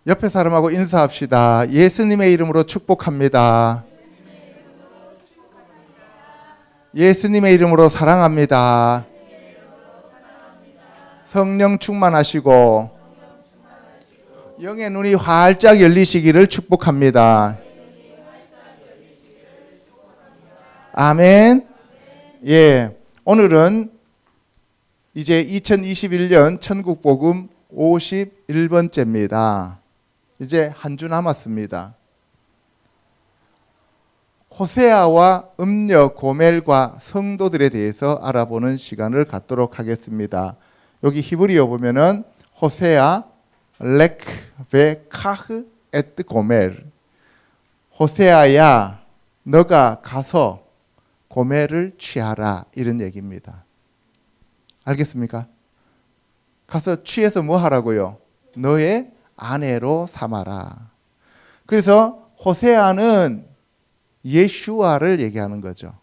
옆에 사람하고 인사합시다. 예수님의 이름으로 축복합니다. 예수님의 이름으로 사랑합니다. 성령 충만하시고 영의 눈이 활짝 열리시기를 축복합니다. 아멘. 예, 오늘은 이제 2021년 천국복음 51번째입니다. 이제 한 주 남았습니다. 호세아와 음녀 고멜과 성도들에 대해서 알아보는 시간을 갖도록 하겠습니다. 여기 히브리어 보면은 호세아 렉 베 카흐 에트 고멜, 호세아야 너가 가서 고멜을 취하라, 이런 얘기입니다. 알겠습니까? 가서 취해서 뭐 하라고요? 너의 아내로 삼아라. 그래서 호세아는 예슈아를 얘기하는 거죠.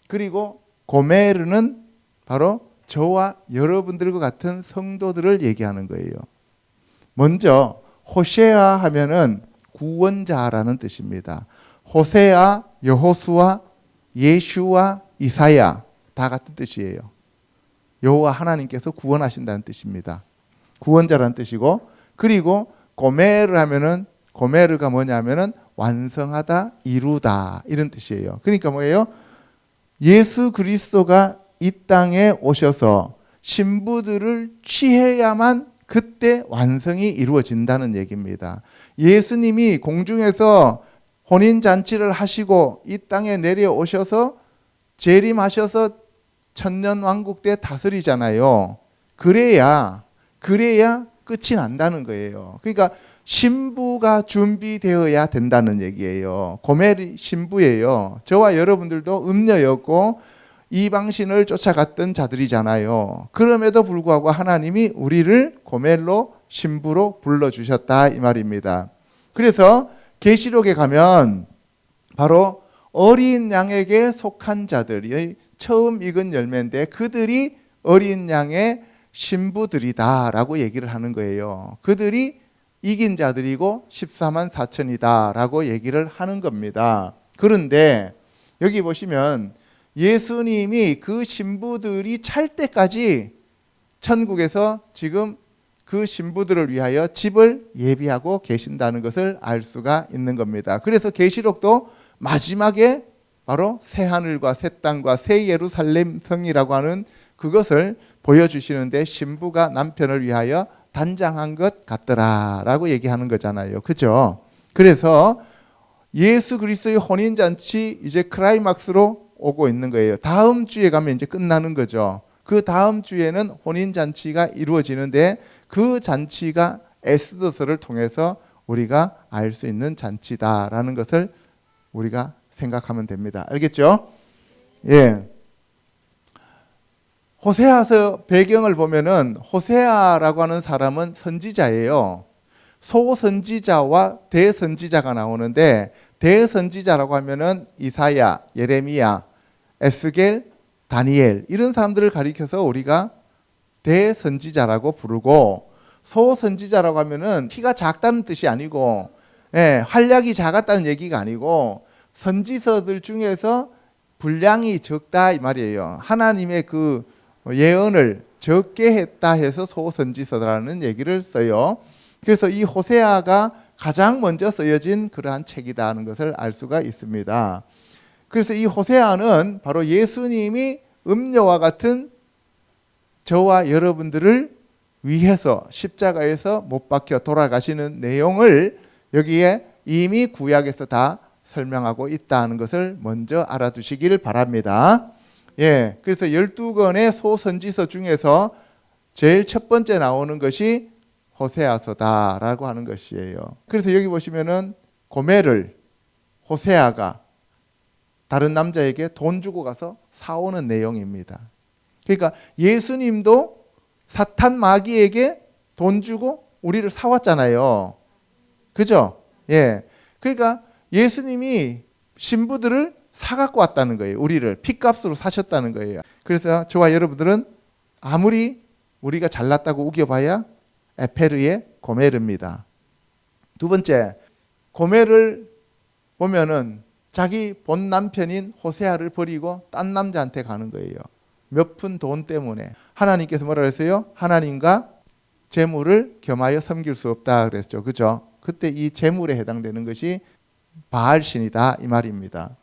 그리고 고멜은 바로 저와 여러분들과 같은 성도들을 얘기하는 거예요. 먼저 호세아 하면은 구원자라는 뜻입니다. 호세아, 여호수아, 예슈아, 이사야 다 같은 뜻이에요. 여호와 하나님께서 구원하신다는 뜻입니다. 구원자라는 뜻이고, 그리고 고멜을 하면은 고멜가 뭐냐면은 완성하다, 이루다, 이런 뜻이에요. 그러니까 뭐예요? 예수 그리스도가 이 땅에 오셔서 신부들을 취해야만 그때 완성이 이루어진다는 얘기입니다. 예수님이 공중에서 혼인잔치를 하시고 이 땅에 내려오셔서 재림하셔서 천년왕국 때 다스리잖아요. 그래야 끝이 난다는 거예요. 그러니까 신부가 준비되어야 된다는 얘기예요. 고멜이 신부예요. 저와 여러분들도 음녀였고 이방신을 쫓아갔던 자들이잖아요. 그럼에도 불구하고 하나님이 우리를 고멜로 신부로 불러주셨다, 이 말입니다. 그래서 계시록에 가면 바로 어린 양에게 속한 자들이 처음 익은 열매인데 그들이 어린 양의 신부들이다 라고 얘기를 하는 거예요. 그들이 이긴 자들이고 14만 4천이다 라고 얘기를 하는 겁니다. 그런데 여기 보시면 예수님이 그 신부들이 찰 때까지 천국에서 지금 그 신부들을 위하여 집을 예비하고 계신다는 것을 알 수가 있는 겁니다. 그래서 계시록도 마지막에 바로 새 하늘과 새 땅과 새 예루살렘 성이라고 하는 그것을 보여주시는데 신부가 남편을 위하여 단장한 것 같더라 라고 얘기하는 거잖아요. 그죠? 그래서 예수 그리스도의 혼인잔치 이제 클라이막스로 오고 있는 거예요. 다음 주에 가면 이제 끝나는 거죠. 그 다음 주에는 혼인잔치가 이루어지는데 그 잔치가 에스더서를 통해서 우리가 알 수 있는 잔치다라는 것을 우리가 생각하면 됩니다. 알겠죠? 예. 호세아서 배경을 보면은 호세아라고 하는 사람은 선지자예요. 소선지자와 대선지자가 나오는데 대선지자라고 하면은 이사야, 예레미야, 에스겔, 다니엘 이런 사람들을 가리켜서 우리가 대선지자라고 부르고, 소선지자라고 하면은 키가 작다는 뜻이 아니고 활약이 작았다는 얘기가 아니고 선지서들 중에서 분량이 적다 이 말이에요. 하나님의 그 예언을 적게 했다 해서 소선지서라는 얘기를 써요. 그래서 이 호세아가 가장 먼저 쓰여진 그러한 책이다 하는 것을 알 수가 있습니다. 그래서 이 호세아는 바로 예수님이 음녀와 같은 저와 여러분들을 위해서 십자가에서 못 박혀 돌아가시는 내용을 여기에 이미 구약에서 다 설명하고 있다는 것을 먼저 알아두시길 바랍니다. 예, 그래서 12권의 소선지서 중에서 제일 첫 번째 나오는 것이 호세아서다라고 하는 것이에요. 그래서 여기 보시면은 고멜을 호세아가 다른 남자에게 돈 주고 가서 사오는 내용입니다. 그러니까 예수님도 사탄 마귀에게 돈 주고 우리를 사왔잖아요. 그죠? 예. 그러니까 예수님이 신부들을 사갖고 왔다는 거예요. 우리를 핏값으로 사셨다는 거예요. 그래서 저와 여러분들은 아무리 우리가 잘났다고 우겨봐야 에페르의 고멜입니다. 두 번째, 고멜을 보면은 자기 본 남편인 호세아를 버리고 딴 남자한테 가는 거예요. 몇 푼 돈 때문에. 하나님께서 뭐라 그랬어요? 하나님과 재물을 겸하여 섬길 수 없다 그랬죠. 그죠? 그때 이 재물에 해당되는 것이 바알신이다 이 말입니다.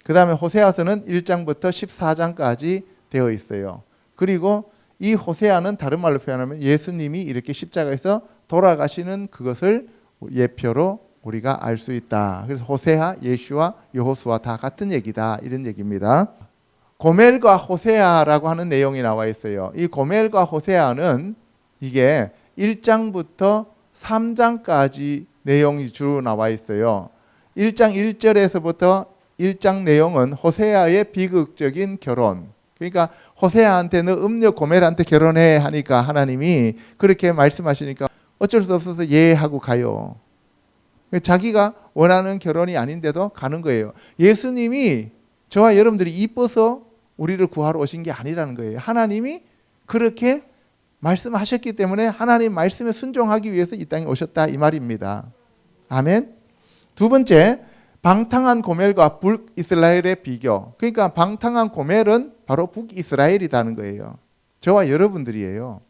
그 다음에 호세아서는 1장부터 14장까지 되어 있어요. 그리고 이 호세아는 다른 말로 표현하면 예수님이 이렇게 십자가에서 돌아가시는 그것을 예표로 우리가 알 수 있다. 그래서 호세아, 예슈와 여호수아 다 같은 얘기다 이런 얘기입니다. 고멜과 호세아라고 하는 내용이 나와 있어요. 이 고멜과 호세아는 이게 1장부터 3장까지 내용이 주로 나와 있어요. 1장 1절에서부터 1장 내용은 호세아의 비극적인 결혼. 그러니까 호세아한테는 음녀 고멜한테 결혼해 하니까 하나님이 그렇게 말씀하시니까 어쩔 수 없어서 예 하고 가요. 자기가 원하는 결혼이 아닌데도 가는 거예요. 예수님이 저와 여러분들이 이뻐서 우리를 구하러 오신 게 아니라는 거예요. 하나님이 그렇게 말씀하셨기 때문에 하나님 말씀에 순종하기 위해서 이 땅에 오셨다 이 말입니다. 아멘. 두 번째, 방탕한 고멜과 북이스라엘의 비교. 그러니까 방탕한 고멜은 바로 북이스라엘이라는 거예요. 저와 여러분들이에요.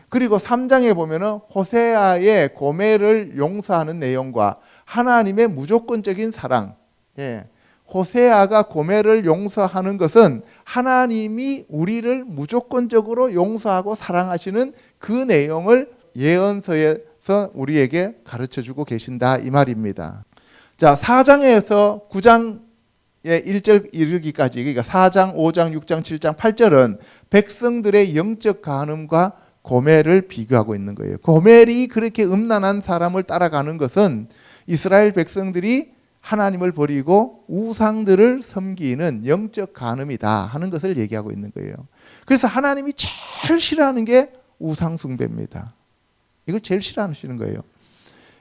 그리고 3장에 보면은 호세아의 고멜을 용서하는 내용과 하나님의 무조건적인 사랑. 예. 호세아가 고멜을 용서하는 것은 하나님이 우리를 무조건적으로 용서하고 사랑하시는 그 내용을 예언서에서 우리에게 가르쳐주고 계신다 이 말입니다. 자, 4장에서 9장의 1절 이르기까지, 그러니까 4장, 5장, 6장, 7장, 8절은 백성들의 영적 간음과 고멜을 비교하고 있는 거예요. 고멜이 그렇게 음란한 사람을 따라가는 것은 이스라엘 백성들이 하나님을 버리고 우상들을 섬기는 영적 간음이다 하는 것을 얘기하고 있는 거예요. 그래서 하나님이 제일 싫어하는 게 우상 숭배입니다. 이걸 제일 싫어하시는 거예요.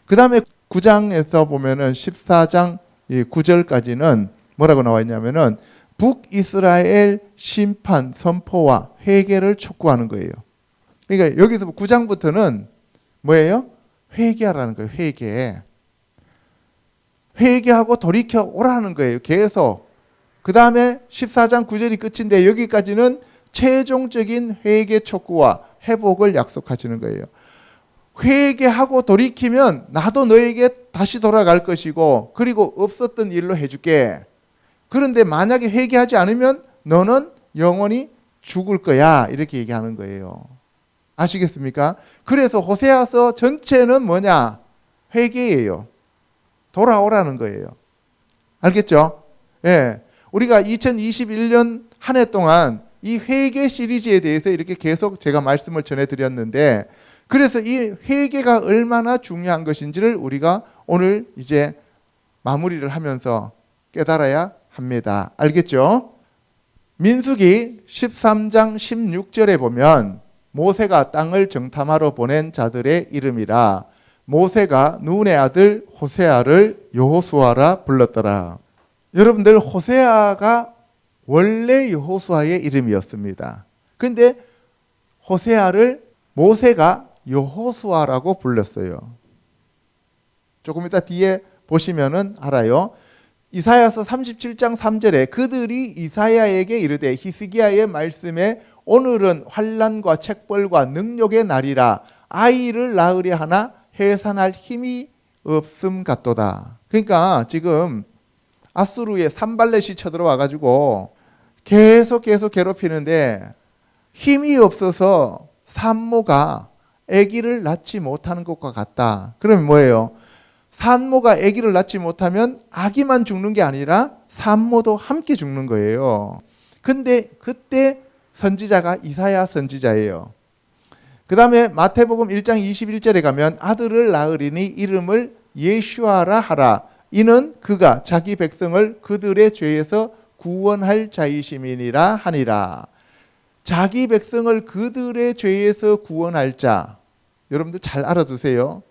그 다음에 9장에서 보면은 14장 9절까지는 뭐라고 나와 있냐면은 북이스라엘 심판 선포와 회개를 촉구하는 거예요. 그러니까 여기서 9장부터는 뭐예요? 회개하라는 거예요. 회개하고 돌이켜 오라는 거예요. 계속. 그 다음에 14장 9절이 끝인데 여기까지는 최종적인 회개 촉구와 회복을 약속하시는 거예요. 회개하고 돌이키면 나도 너에게 다시 돌아갈 것이고 그리고 없었던 일로 해줄게. 그런데 만약에 회개하지 않으면 너는 영원히 죽을 거야. 이렇게 얘기하는 거예요. 아시겠습니까? 그래서 호세아서 전체는 뭐냐? 회개예요. 돌아오라는 거예요. 알겠죠? 예. 우리가 2021년 한 해 동안 이 회개 시리즈에 대해서 이렇게 계속 제가 말씀을 전해드렸는데 그래서 이 회개가 얼마나 중요한 것인지를 우리가 오늘 이제 마무리를 하면서 깨달아야 합니다. 알겠죠? 민수기 13장 16절에 보면 모세가 땅을 정탐하러 보낸 자들의 이름이라 모세가 눈의 아들 호세아를 여호수아라 불렀더라. 여러분들 호세아가 원래 여호수아의 이름이었습니다. 그런데 호세아를 모세가 여호수아라고 불렀어요. 조금 이따 뒤에 보시면은 알아요. 이사야서 37장 3절에 그들이 이사야에게 이르되 히스기야의 말씀에 오늘은 환난과 책벌과 능욕의 날이라 아이를 낳으려 하나 해산할 힘이 없음 같도다. 그러니까 지금 아수르의 산발렛이 쳐들어와 가지고 계속 괴롭히는데 힘이 없어서 산모가 아기를 낳지 못하는 것과 같다. 그러면 뭐예요? 산모가 아기를 낳지 못하면 아기만 죽는 게 아니라 산모도 함께 죽는 거예요. 근데 그때 선지자가 이사야 선지자예요. 그 다음에 마태복음 1장 21절에 가면 아들을 낳으리니 이름을 예슈아라 하라. 이는 그가 자기 백성을 그들의 죄에서 구원할 자이심이니라 하니라. 자기 백성을 그들의 죄에서 구원할 자. 여러분들 잘 알아두세요.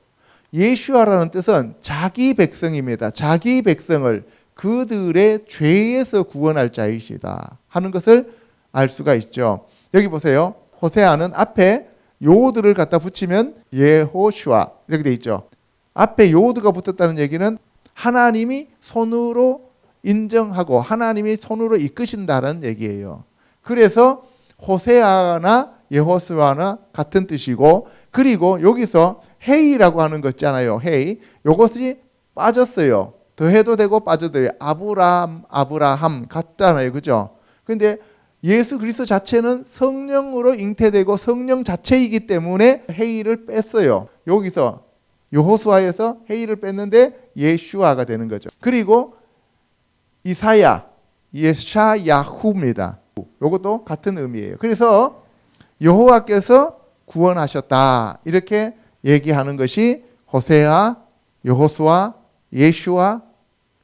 예슈아라는 뜻은 자기 백성입니다. 자기 백성을 그들의 죄에서 구원할 자이시다 하는 것을 알 수가 있죠. 여기 보세요. 호세아는 앞에 요들을 갖다 붙이면 예호슈아 이렇게 돼 있죠. 앞에 요드가 붙었다는 얘기는 하나님이 손으로 인정하고 하나님이 손으로 이끄신다는 얘기예요. 그래서 호세아나 여호수아나 같은 뜻이고, 그리고 여기서 헤이라고 하는 거 있잖아요. 헤이. 요것이 빠졌어요. 더해도 되고 빠져도 돼요. 아브라함 같잖아요. 그죠? 근데 예수 그리스도 자체는 성령으로 잉태되고 성령 자체이기 때문에 헤이를 뺐어요. 여기서 여호수아에서 헤이를 뺐는데 예슈아가 되는 거죠. 그리고 이사야, 예샤야후입니다. 이것도 같은 의미예요. 그래서 여호와께서 구원하셨다 이렇게 얘기하는 것이 호세아, 여호수아, 예슈아,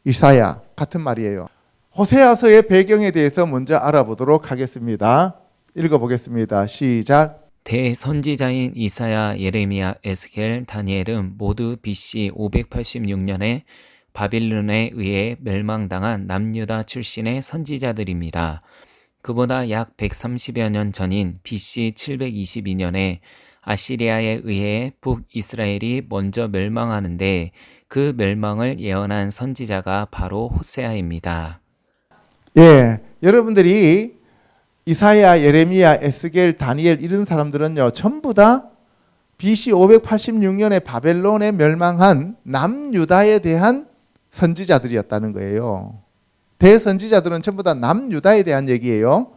이사야 같은 말이에요. 호세아서의 배경에 대해서 먼저 알아보도록 하겠습니다. 읽어보겠습니다. 시작. 대선지자인 이사야, 예레미야, 에스겔, 다니엘은 모두 BC 586년에 바빌론에 의해 멸망당한 남유다 출신의 선지자들입니다. 그보다 약 130여 년 전인 BC 722년에 아시리아에 의해 북이스라엘이 먼저 멸망하는데 그 멸망을 예언한 선지자가 바로 호세아입니다. 예, 여러분들이 이사야, 예레미야, 에스겔, 다니엘 이런 사람들은요 전부 다 BC 586년에 바벨론에 멸망한 남유다에 대한 선지자들이었다는 거예요. 대선지자들은 전부 다 남유다에 대한 얘기예요.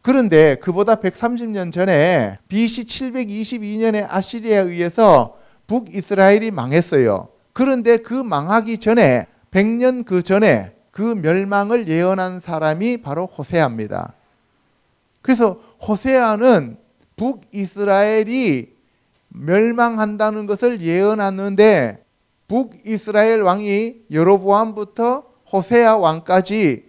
그런데 그보다 130년 전에 BC 722년에 아시리아에 의해서 북이스라엘이 망했어요. 그런데 그 망하기 전에 100년 그 전에 그 멸망을 예언한 사람이 바로 호세아입니다. 그래서 호세아는 북이스라엘이 멸망한다는 것을 예언하는데 북이스라엘 왕이 여로보암부터 호세아 왕까지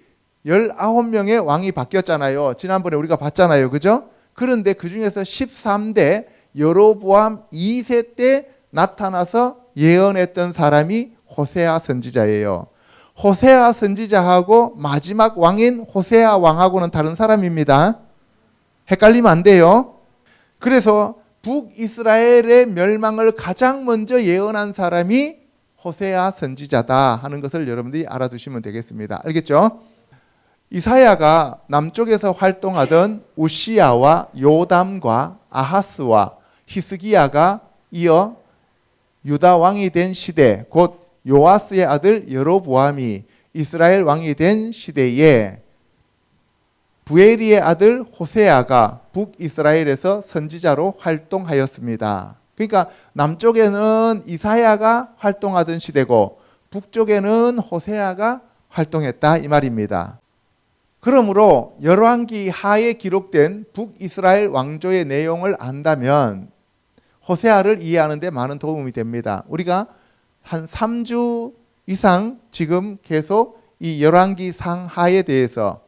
19명의 왕이 바뀌었잖아요. 지난번에 우리가 봤잖아요. 그죠? 그런데 그 중에서 13대 여로보암 2세 때 나타나서 예언했던 사람이 호세아 선지자예요. 호세아 선지자하고 마지막 왕인 호세아 왕하고는 다른 사람입니다. 헷갈리면 안 돼요. 그래서 북이스라엘의 멸망을 가장 먼저 예언한 사람이 호세아 선지자다 하는 것을 여러분들이 알아두시면 되겠습니다. 알겠죠? 이사야가 남쪽에서 활동하던 우시야와 요담과 아하스와 히스기야가 이어 유다 왕이 된 시대, 곧 요아스의 아들 여로보암이 이스라엘 왕이 된 시대에 부에리의 아들 호세아가 북이스라엘에서 선지자로 활동하였습니다. 그러니까 남쪽에는 이사야가 활동하던 시대고 북쪽에는 호세아가 활동했다 이 말입니다. 그러므로 열왕기 하에 기록된 북이스라엘 왕조의 내용을 안다면 호세아를 이해하는 데 많은 도움이 됩니다. 우리가 한 3주 이상 지금 계속 이 열왕기 상하에 대해서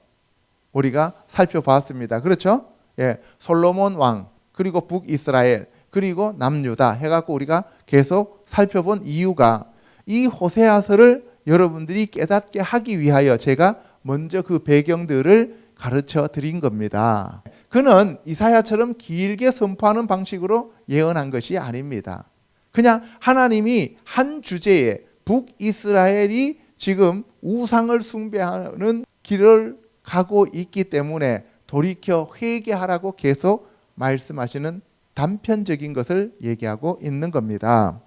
우리가 살펴봤습니다. 그렇죠? 예, 솔로몬 왕, 그리고 북이스라엘, 그리고 남유다 해갖고 우리가 계속 살펴본 이유가 이 호세아서를 여러분들이 깨닫게 하기 위하여 제가 먼저 그 배경들을 가르쳐 드린 겁니다. 그는 이사야처럼 길게 선포하는 방식으로 예언한 것이 아닙니다. 그냥 하나님이 한 주제에 북이스라엘이 지금 우상을 숭배하는 길을 가고 있기 때문에 돌이켜 회개하라고 계속 말씀하시는 단편적인 것을 얘기하고 있는 겁니다.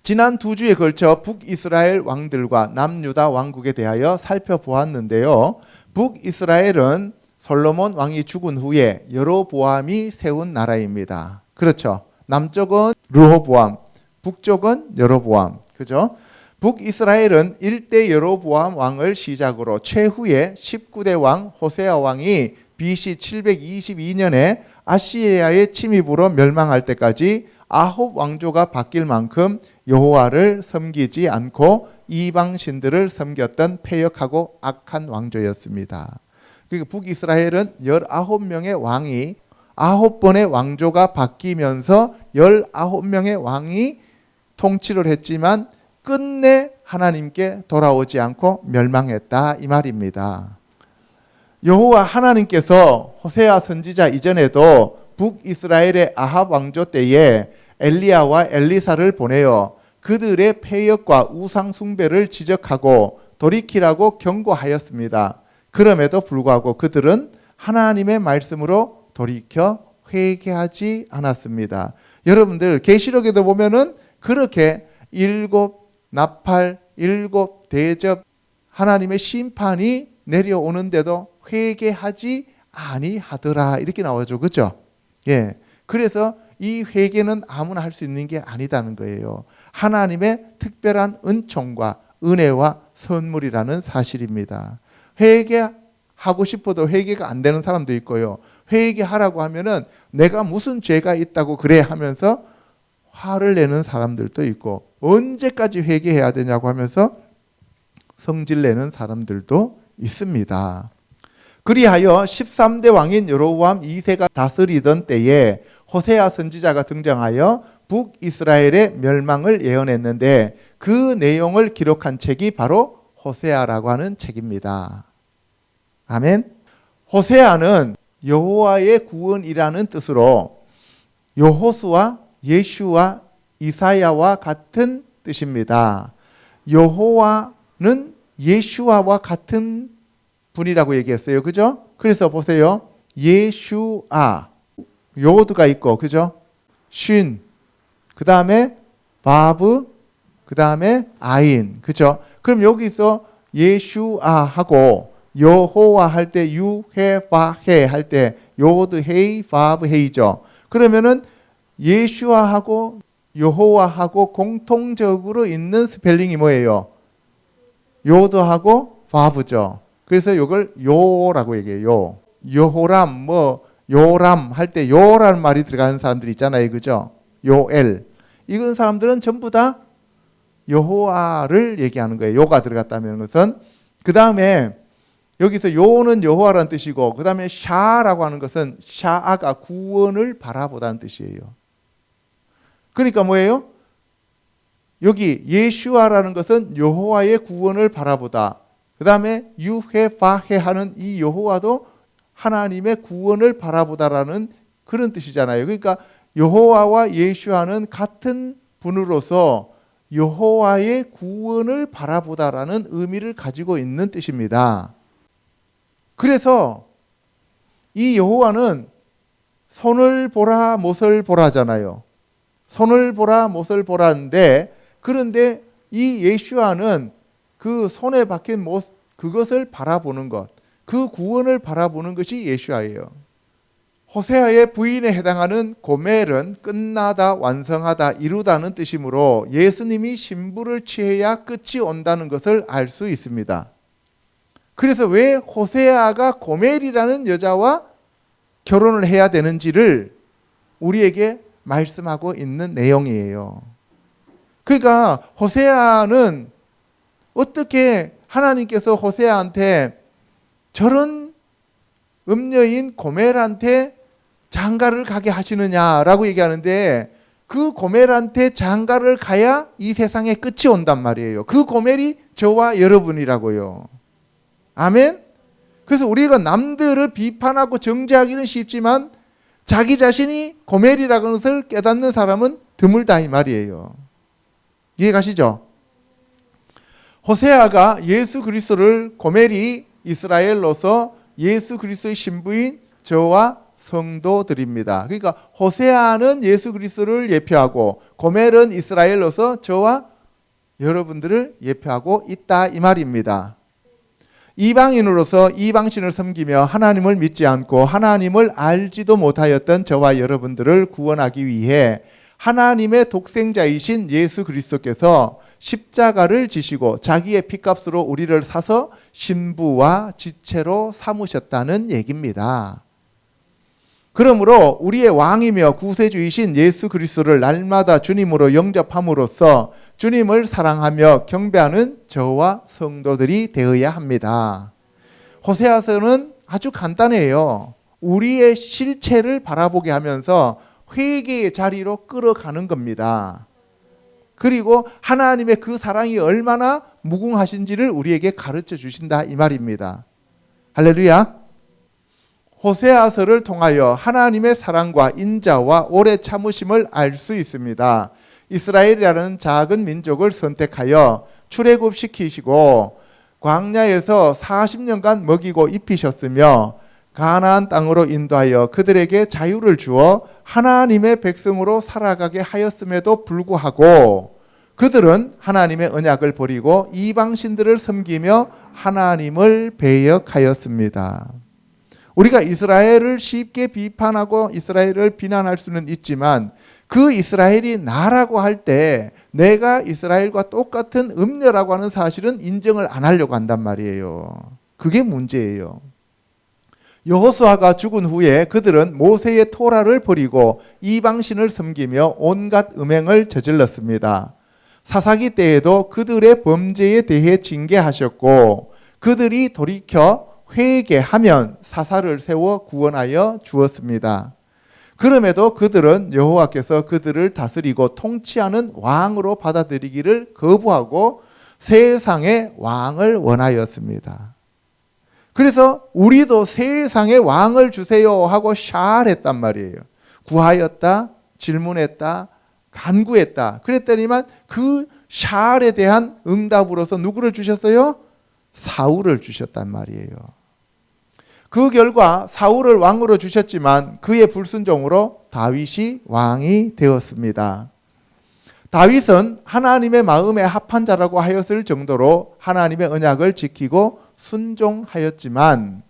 지난 2주에 걸쳐 북이스라엘 왕들과 남유다 왕국에 대하여 살펴보았는데요. 북이스라엘은 솔로몬 왕이 죽은 후에 여로보암이 세운 나라입니다. 그렇죠. 남쪽은 르호보암, 북쪽은 여로보암. 그죠? 북이스라엘은 1대 여로보암 왕을 시작으로 최후의 19대 왕 호세아 왕이 BC 722년에 아시리아의 침입으로 멸망할 때까지 9 왕조가 바뀔 만큼 여호와를 섬기지 않고 이방 신들을 섬겼던 패역하고 악한 왕조였습니다. 그러니까 북이스라엘은 19명의 왕이 9번의 왕조가 바뀌면서 19명의 왕이 통치를 했지만 끝내 하나님께 돌아오지 않고 멸망했다 이 말입니다. 여호와 하나님께서 호세아 선지자 이전에도 북이스라엘의 아합 왕조 때에 엘리야와 엘리사를 보내어 그들의 폐역과 우상 숭배를 지적하고 돌이키라고 경고하였습니다. 그럼에도 불구하고 그들은 하나님의 말씀으로 돌이켜 회개하지 않았습니다. 여러분들 계시록에도 보면은 그렇게 7 나팔, 7 대접 하나님의 심판이 내려오는데도 회개하지 아니하더라 이렇게 나오죠. 그렇죠? 예. 그래서 이 회개는 아무나 할 수 있는 게 아니다는 거예요. 하나님의 특별한 은총과 은혜와 선물이라는 사실입니다. 회개하고 싶어도 회개가 안 되는 사람도 있고요. 회개하라고 하면은 내가 무슨 죄가 있다고 그래 하면서 화를 내는 사람들도 있고, 언제까지 회개해야 되냐고 하면서 성질 내는 사람들도 있습니다. 그리하여 13대 왕인 여로보암 2세가 다스리던 때에 호세아 선지자가 등장하여 북이스라엘의 멸망을 예언했는데 그 내용을 기록한 책이 바로 호세아라고 하는 책입니다. 아멘. 호세아는 여호와의 구원이라는 뜻으로 여호수아, 예슈와, 이사야와 같은 뜻입니다. 여호와는 예슈아와 같은 분이라고 얘기했어요. 그죠? 그래서 보세요. 예슈아, 요드가 있고, 그죠? 쉰, 그 다음에 바브, 그 다음에 아인, 그죠? 그럼 여기서 예슈아하고 여호와 할 때 유헤바헤 할 때 요드 헤이 바브 헤이죠. 그러면은 예슈아하고 여호와하고 공통적으로 있는 스펠링이 뭐예요? 요드하고 바브죠. 그래서 이걸 요라고 얘기해요. 여호람, 요람 할 때 요라는 말이 들어가는 사람들이 있잖아요. 그죠? 요엘. 이건 사람들은 전부 다 여호와를 얘기하는 거예요. 요가 들어갔다는 것은. 그 다음에 여기서 요는 여호와라는 뜻이고, 그 다음에 샤라고 하는 것은 샤아가 구원을 바라보다는 뜻이에요. 그러니까 뭐예요? 여기 예슈아라는 것은 여호와의 구원을 바라보다. 그 다음에 유헤바헤 하는 이 여호와도 하나님의 구원을 바라보다라는 그런 뜻이잖아요. 그러니까 여호와와 예슈아는 같은 분으로서 여호와의 구원을 바라보다라는 의미를 가지고 있는 뜻입니다. 그래서 이 여호와는 손을 보라 못을 보라잖아요. 손을 보라 못을 보라인데, 그런데 이 예슈아는 그 손에 박힌 못, 그것을 바라보는 것, 그 구원을 바라보는 것이 예슈아예요. 호세아의 부인에 해당하는 고멜은 끝나다, 완성하다, 이루다는 뜻이므로 예수님이 신부를 취해야 끝이 온다는 것을 알 수 있습니다. 그래서 왜 호세아가 고멜이라는 여자와 결혼을 해야 되는지를 우리에게 말씀하고 있는 내용이에요. 그러니까 호세아는 어떻게 하나님께서 호세아한테 저런 음녀인 고멜한테 장가를 가게 하시느냐라고 얘기하는데, 그 고멜한테 장가를 가야 이 세상에 끝이 온단 말이에요. 그 고멜이 저와 여러분이라고요. 아멘. 그래서 우리가 남들을 비판하고 정죄하기는 쉽지만 자기 자신이 고멜이라는 것을 깨닫는 사람은 드물다 이 말이에요. 이해가시죠? 호세아가 예수 그리스도를, 고멜이 이스라엘로서 예수 그리스도의 신부인 저와 성도들입니다. 그러니까 호세아는 예수 그리스도를 예표하고 고멜은 이스라엘로서 저와 여러분들을 예표하고 있다 이 말입니다. 이방인으로서 이방신을 섬기며 하나님을 믿지 않고 하나님을 알지도 못하였던 저와 여러분들을 구원하기 위해 하나님의 독생자이신 예수 그리스도께서 십자가를 지시고 자기의 피값으로 우리를 사서 신부와 지체로 삼으셨다는 얘기입니다. 그러므로 우리의 왕이며 구세주이신 예수 그리스도를 날마다 주님으로 영접함으로써 주님을 사랑하며 경배하는 저와 성도들이 되어야 합니다. 호세아서는 아주 간단해요. 우리의 실체를 바라보게 하면서 회개의 자리로 끌어가는 겁니다. 그리고 하나님의 그 사랑이 얼마나 무궁하신지를 우리에게 가르쳐 주신다 이 말입니다. 할렐루야. 호세아서를 통하여 하나님의 사랑과 인자와 오래 참으심을 알 수 있습니다. 이스라엘이라는 작은 민족을 선택하여 출애굽시키시고 광야에서 40년간 먹이고 입히셨으며 가나안 땅으로 인도하여 그들에게 자유를 주어 하나님의 백성으로 살아가게 하였음에도 불구하고 그들은 하나님의 언약을 버리고 이방신들을 섬기며 하나님을 배역하였습니다. 우리가 이스라엘을 쉽게 비판하고 이스라엘을 비난할 수는 있지만 그 이스라엘이 나라고 할 때 내가 이스라엘과 똑같은 음녀라고 하는 사실은 인정을 안 하려고 한단 말이에요. 그게 문제예요. 여호수아가 죽은 후에 그들은 모세의 토라를 버리고 이방신을 섬기며 온갖 음행을 저질렀습니다. 사사기 때에도 그들의 범죄에 대해 징계하셨고 그들이 돌이켜 회개하면 사사를 세워 구원하여 주었습니다. 그럼에도 그들은 여호와께서 그들을 다스리고 통치하는 왕으로 받아들이기를 거부하고 세상의 왕을 원하였습니다. 그래서 우리도 세상의 왕을 주세요 하고 샤알했단 말이에요. 구하였다, 질문했다, 간구했다. 그랬더니만 그 샤알에 대한 응답으로서 누구를 주셨어요? 사울을 주셨단 말이에요. 그 결과 사울을 왕으로 주셨지만 그의 불순종으로 다윗이 왕이 되었습니다. 다윗은 하나님의 마음에 합한 자라고 하였을 정도로 하나님의 언약을 지키고 순종하였지만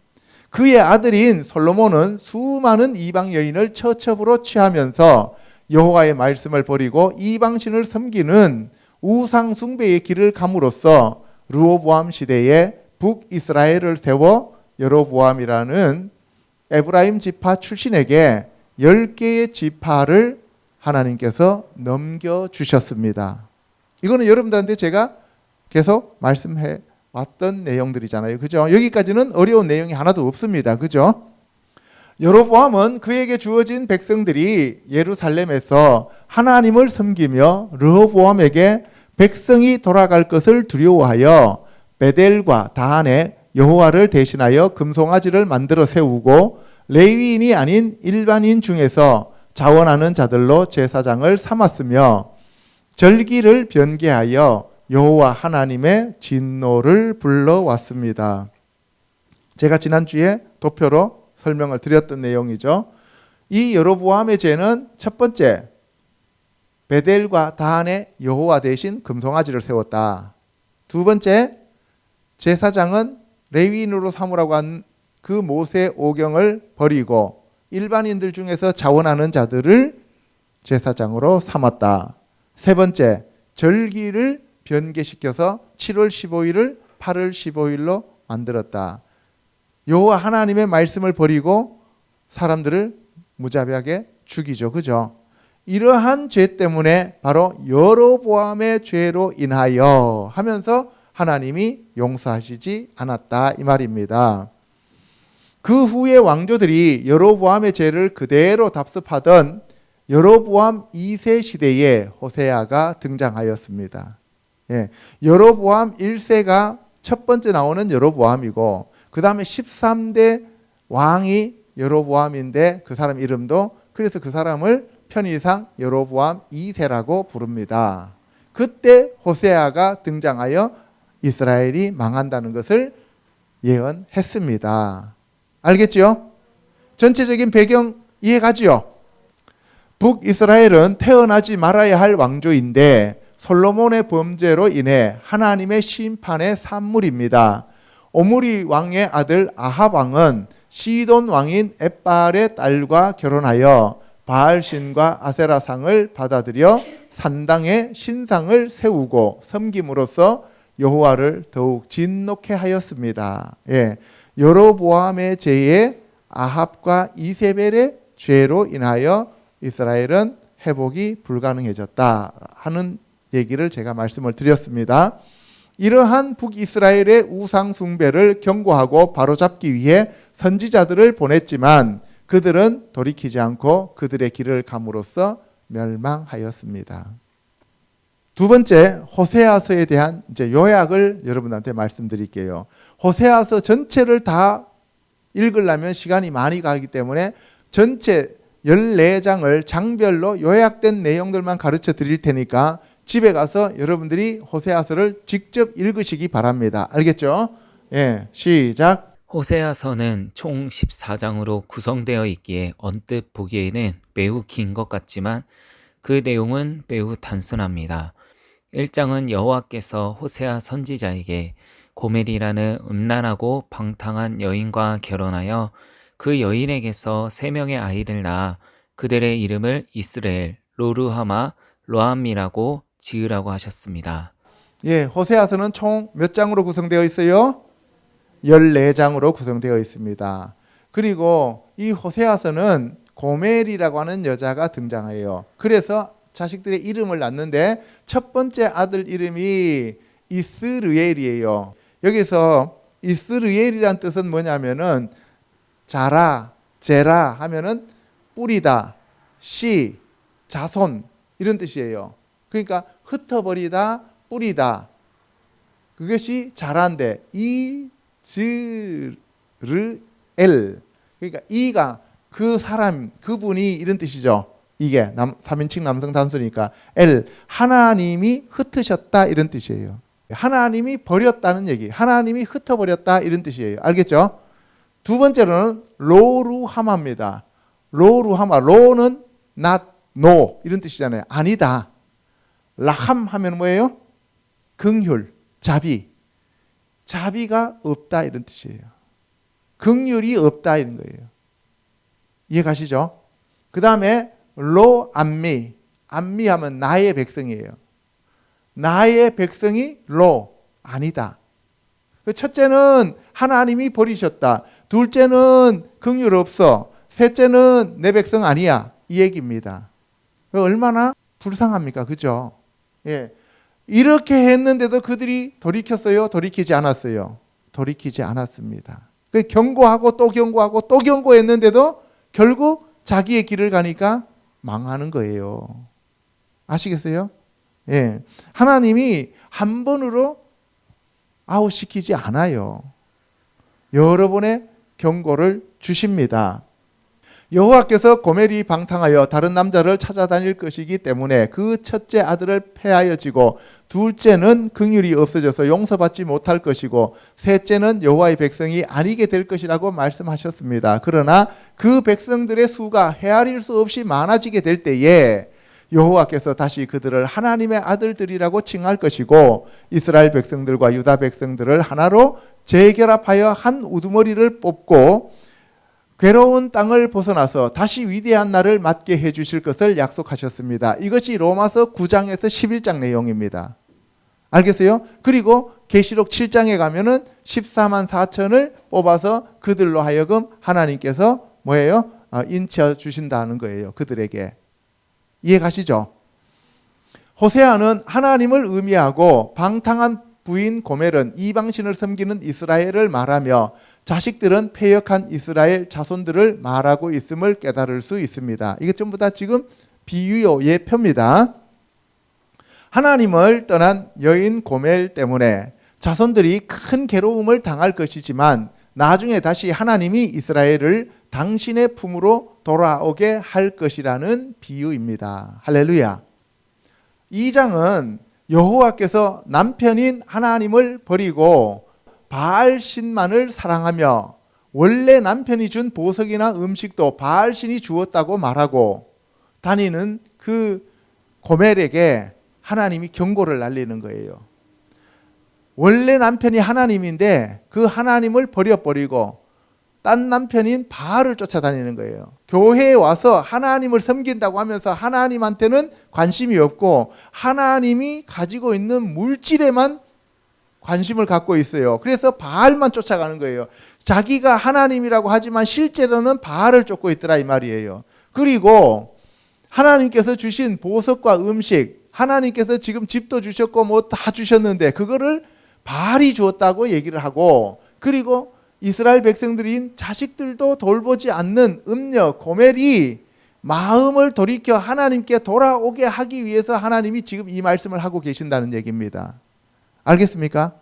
그의 아들인 솔로몬은 수많은 이방 여인을 처첩으로 취하면서 여호와의 말씀을 버리고 이방신을 섬기는 우상 숭배의 길을 감으로써 르호보암 시대에 북이스라엘을 세워 여로보암이라는 에브라임 지파 출신에게 10개의 지파를 하나님께서 넘겨주셨습니다. 이거는 여러분들한테 제가 계속 말씀해 왔던 내용들이잖아요. 그죠? 여기까지는 어려운 내용이 하나도 없습니다. 그죠? 여로보암은 그에게 주어진 백성들이 예루살렘에서 하나님을 섬기며 르호보암에게 백성이 돌아갈 것을 두려워하여 베델과 다한에 여호와를 대신하여 금송아지를 만들어 세우고 레위인이 아닌 일반인 중에서 자원하는 자들로 제사장을 삼았으며 절기를 변개하여 여호와 하나님의 진노를 불러왔습니다. 제가 지난주에 도표로 설명을 드렸던 내용이죠. 이 여로보암의 죄는 첫 번째, 베델과 다한에 여호와 대신 금송아지를 세웠다. 두 번째, 제사장은 레위인으로 삼으라고 한 그 모세 오경을 버리고 일반인들 중에서 자원하는 자들을 제사장으로 삼았다. 세 번째, 절기를 변개시켜서 7월 15일을 8월 15일로 만들었다. 여호와 하나님의 말씀을 버리고 사람들을 무자비하게 죽이죠. 그죠? 이러한 죄 때문에 바로 여로보암의 죄로 인하여 하면서 하나님이 용서하시지 않았다 이 말입니다. 그 후에 왕조들이 여로보암의 죄를 그대로 답습하던 여로보암 2세 시대에 호세아가 등장하였습니다. 예, 여로보암 1세가 첫 번째 나오는 여로보암이고 그 다음에 13대 왕이 여로보암인데 그 사람 이름도 그래서 그 사람을 편의상 여로보암 2세라고 부릅니다. 그때 호세아가 등장하여 이스라엘이 망한다는 것을 예언했습니다. 알겠죠? 전체적인 배경 이해가지요? 북이스라엘은 태어나지 말아야 할 왕조인데 솔로몬의 범죄로 인해 하나님의 심판의 산물입니다. 오므리 왕의 아들 아합 왕은 시돈 왕인 엣발의 딸과 결혼하여 바알신과 아세라상을 받아들여 산당에 신상을 세우고 섬김으로써 여호와를 더욱 진노케 하였습니다. 예, 여로보암의 죄에 아합과 이세벨의 죄로 인하여 이스라엘은 회복이 불가능해졌다 하는 얘기를 제가 말씀을 드렸습니다. 이러한 북이스라엘의 우상 숭배를 경고하고 바로잡기 위해 선지자들을 보냈지만 그들은 돌이키지 않고 그들의 길을 감으로써 멸망하였습니다. 두 번째, 호세아서에 대한 이제 요약을 여러분한테 말씀드릴게요. 호세아서 전체를 다 읽으려면 시간이 많이 가기 때문에 전체 14장을 장별로 요약된 내용들만 가르쳐 드릴 테니까 집에 가서 여러분들이 호세아서를 직접 읽으시기 바랍니다. 알겠죠? 예, 시작. 호세아서는 총 14장으로 구성되어 있기에 언뜻 보기에는 매우 긴 것 같지만 그 내용은 매우 단순합니다. 1장은 여호와께서 호세아 선지자에게 고멜이라는 음란하고 방탕한 여인과 결혼하여 그 여인에게서 3명의 아이를 낳아 그들의 이름을 이스라엘, 로르하마, 로암미라고 지으라고 하셨습니다. 예, 호세아서는 총 몇 장으로 구성되어 있어요? 14장으로 구성되어 있습니다. 그리고 이 호세아서는 고멜이라고 하는 여자가 등장해요. 그래서 자식들의 이름을 낳는데 첫 번째 아들 이름이 이스르엘이에요. 여기서 이스르엘이란 뜻은 뭐냐면은 자라, 제라 하면은 뿌리다, 씨, 자손 이런 뜻이에요. 그러니까 흩어버리다, 뿌리다. 그것이 자란데 이스르엘. 그러니까 이가 그 사람, 그분이 이런 뜻이죠. 이게 3인칭 남성 단수니까 엘, 하나님이 흩으셨다 이런 뜻이에요. 하나님이 버렸다는 얘기, 하나님이 흩어버렸다 이런 뜻이에요. 알겠죠? 두 번째로는 로루하마입니다. 로루하마, 로는 not, no 이런 뜻이잖아요. 아니다. 라함 하면 뭐예요? 긍휼, 자비. 자비가 없다 이런 뜻이에요. 긍휼이 없다 이런 거예요. 이해 가시죠? 그 다음에 로암미, 암미 하면 나의 백성이에요. 나의 백성이 로, 아니다. 첫째는 하나님이 버리셨다. 둘째는 긍휼 없어. 셋째는 내 백성 아니야. 이 얘기입니다. 얼마나 불쌍합니까? 그죠? 예. 이렇게 했는데도 그들이 돌이켰어요? 돌이키지 않았어요? 돌이키지 않았습니다. 경고하고 또 경고하고 또 경고했는데도 결국 자기의 길을 가니까 망하는 거예요. 아시겠어요? 예. 하나님이 한 번으로 아웃시키지 않아요. 여러 번의 경고를 주십니다. 여호와께서 고멜이 방탕하여 다른 남자를 찾아다닐 것이기 때문에 그 첫째 아들을 패하여지고 둘째는 긍휼이 없어져서 용서받지 못할 것이고 셋째는 여호와의 백성이 아니게 될 것이라고 말씀하셨습니다. 그러나 그 백성들의 수가 헤아릴 수 없이 많아지게 될 때에 여호와께서 다시 그들을 하나님의 아들들이라고 칭할 것이고 이스라엘 백성들과 유다 백성들을 하나로 재결합하여 한 우두머리를 뽑고 괴로운 땅을 벗어나서 다시 위대한 날을 맞게 해주실 것을 약속하셨습니다. 이것이 로마서 9장에서 11장 내용입니다. 알겠어요? 그리고 계시록 7장에 가면은 14만 4천을 뽑아서 그들로 하여금 하나님께서 뭐예요? 인쳐 주신다는 거예요. 그들에게. 이해 가시죠? 호세아는 하나님을 의미하고 방탕한 부인 고멜은 이방신을 섬기는 이스라엘을 말하며 자식들은 패역한 이스라엘 자손들을 말하고 있음을 깨달을 수 있습니다. 이게 전부 다 지금 비유요 예표입니다. 하나님을 떠난 여인 고멜 때문에 자손들이 큰 괴로움을 당할 것이지만 나중에 다시 하나님이 이스라엘을 당신의 품으로 돌아오게 할 것이라는 비유입니다. 할렐루야. 2장은 여호와께서 남편인 하나님을 버리고 바알 신만을 사랑하며 원래 남편이 준 보석이나 음식도 바알 신이 주었다고 말하고 다니는 그 고멜에게 하나님이 경고를 날리는 거예요. 원래 남편이 하나님인데 그 하나님을 버려버리고 딴 남편인 바알을 쫓아다니는 거예요. 교회에 와서 하나님을 섬긴다고 하면서 하나님한테는 관심이 없고 하나님이 가지고 있는 물질에만 관심을 갖고 있어요. 그래서 바알만 쫓아가는 거예요. 자기가 하나님이라고 하지만 실제로는 바알을 쫓고 있더라 이 말이에요. 그리고 하나님께서 주신 보석과 음식, 하나님께서 지금 집도 주셨고 뭐 다 주셨는데 그거를 바알이 주었다고 얘기를 하고, 그리고 이스라엘 백성들인 자식들도 돌보지 않는 음녀 고멜이 마음을 돌이켜 하나님께 돌아오게 하기 위해서 하나님이 지금 이 말씀을 하고 계신다는 얘기입니다. 알겠습니까?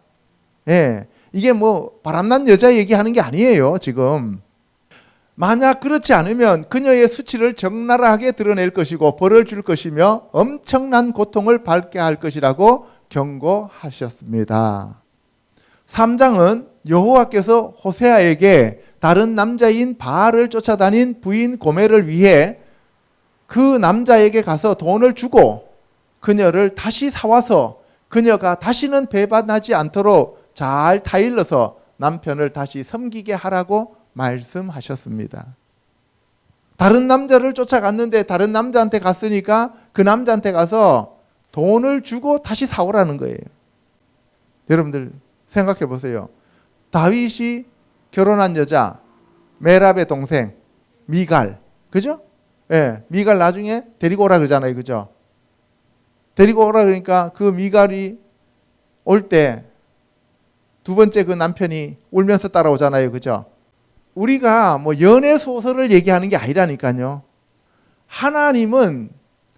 예. 이게 뭐 바람난 여자 얘기하는 게 아니에요, 지금. 만약 그렇지 않으면 그녀의 수치를 적나라하게 드러낼 것이고 벌을 줄 것이며 엄청난 고통을 받게 할 것이라고 경고하셨습니다. 3장은 여호와께서 호세아에게 다른 남자인 바알을 쫓아다닌 부인 고멜을 위해 그 남자에게 가서 돈을 주고 그녀를 다시 사와서 그녀가 다시는 배반하지 않도록 잘 타일러서 남편을 다시 섬기게 하라고 말씀하셨습니다. 다른 남자를 쫓아갔는데 다른 남자한테 갔으니까 그 남자한테 가서 돈을 주고 다시 사오라는 거예요. 여러분들 생각해 보세요. 다윗이 결혼한 여자 메랍의 동생 미갈, 그죠? 예, 미갈 나중에 데리고 오라 그러잖아요, 그죠? 데리고 오라 그러니까 그 미갈이 올 때 두 번째 그 남편이 울면서 따라오잖아요, 그죠? 우리가 뭐 연애 소설을 얘기하는 게 아니라니까요.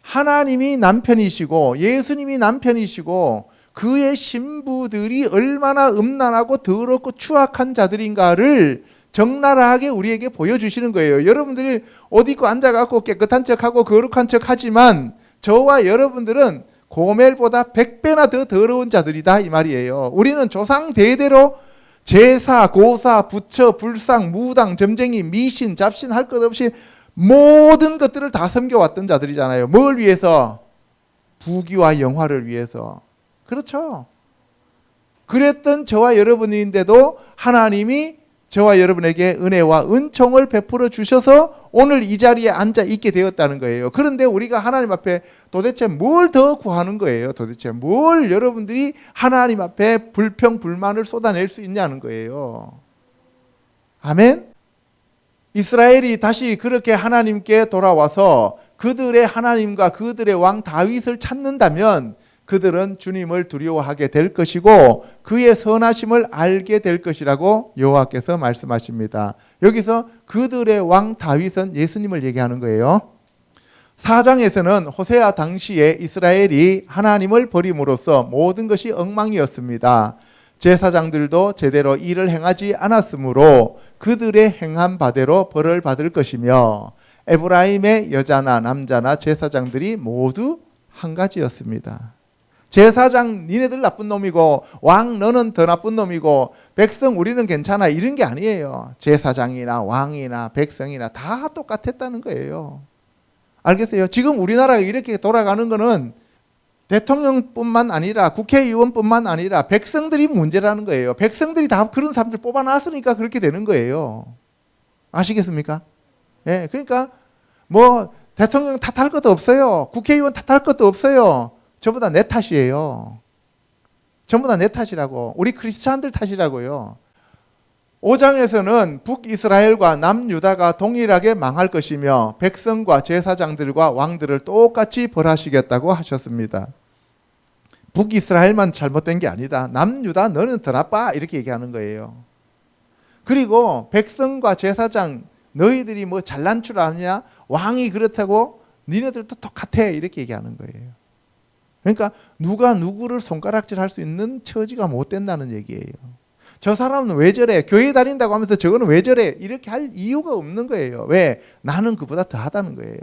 하나님이 남편이시고 예수님이 남편이시고 그의 신부들이 얼마나 음란하고 더럽고 추악한 자들인가를 적나라하게 우리에게 보여주시는 거예요. 여러분들이 옷 입고 앉아갖고 깨끗한 척하고 거룩한 척하지만 저와 여러분들은 고멜보다 100배나 더 더러운 자들이다 이 말이에요. 우리는 조상 대대로 제사, 고사, 부처, 불상, 무당, 점쟁이, 미신, 잡신 할 것 없이 모든 것들을 다 섬겨왔던 자들이잖아요. 뭘 위해서? 부귀와 영화를 위해서. 그렇죠. 그랬던 저와 여러분인데도 하나님이 저와 여러분에게 은혜와 은총을 베풀어 주셔서 오늘 이 자리에 앉아 있게 되었다는 거예요. 그런데 우리가 하나님 앞에 도대체 뭘 더 구하는 거예요? 도대체 뭘 여러분들이 하나님 앞에 불평, 불만을 쏟아낼 수 있냐는 거예요. 아멘? 이스라엘이 다시 그렇게 하나님께 돌아와서 그들의 하나님과 그들의 왕 다윗을 찾는다면 그들은 주님을 두려워하게 될 것이고 그의 선하심을 알게 될 것이라고 여호와께서 말씀하십니다. 여기서 그들의 왕 다윗은 예수님을 얘기하는 거예요. 4장에서는 호세아 당시에 이스라엘이 하나님을 버림으로써 모든 것이 엉망이었습니다. 제사장들도 제대로 일을 행하지 않았으므로 그들의 행한 바대로 벌을 받을 것이며 에브라임의 여자나 남자나 제사장들이 모두 한 가지였습니다. 제사장 니네들 나쁜 놈이고 왕 너는 더 나쁜 놈이고 백성 우리는 괜찮아 이런 게 아니에요. 제사장이나 왕이나 백성이나 다 똑같았다는 거예요. 알겠어요? 지금 우리나라가 이렇게 돌아가는 거는 대통령뿐만 아니라 국회의원뿐만 아니라 백성들이 문제라는 거예요. 백성들이 다 그런 사람들 뽑아놨으니까 그렇게 되는 거예요. 아시겠습니까? 예, 그러니까 뭐 대통령 탓할 것도 없어요. 국회의원 탓할 것도 없어요. 전부 다 내 탓이에요. 전부 다 내 탓이라고. 우리 크리스찬들 탓이라고요. 5장에서는 북이스라엘과 남유다가 동일하게 망할 것이며 백성과 제사장들과 왕들을 똑같이 벌하시겠다고 하셨습니다. 북이스라엘만 잘못된 게 아니다. 남유다 너는 더 나빠 이렇게 얘기하는 거예요. 그리고 백성과 제사장 너희들이 뭐 잘난 줄 아느냐? 왕이 그렇다고 니네들도 똑같아 이렇게 얘기하는 거예요. 그러니까 누가 누구를 손가락질할 수 있는 처지가 못 된다는 얘기예요. 저 사람은 왜 저래? 교회 다닌다고 하면서 저거는 왜 저래? 이렇게 할 이유가 없는 거예요. 왜? 나는 그보다 더하다는 거예요.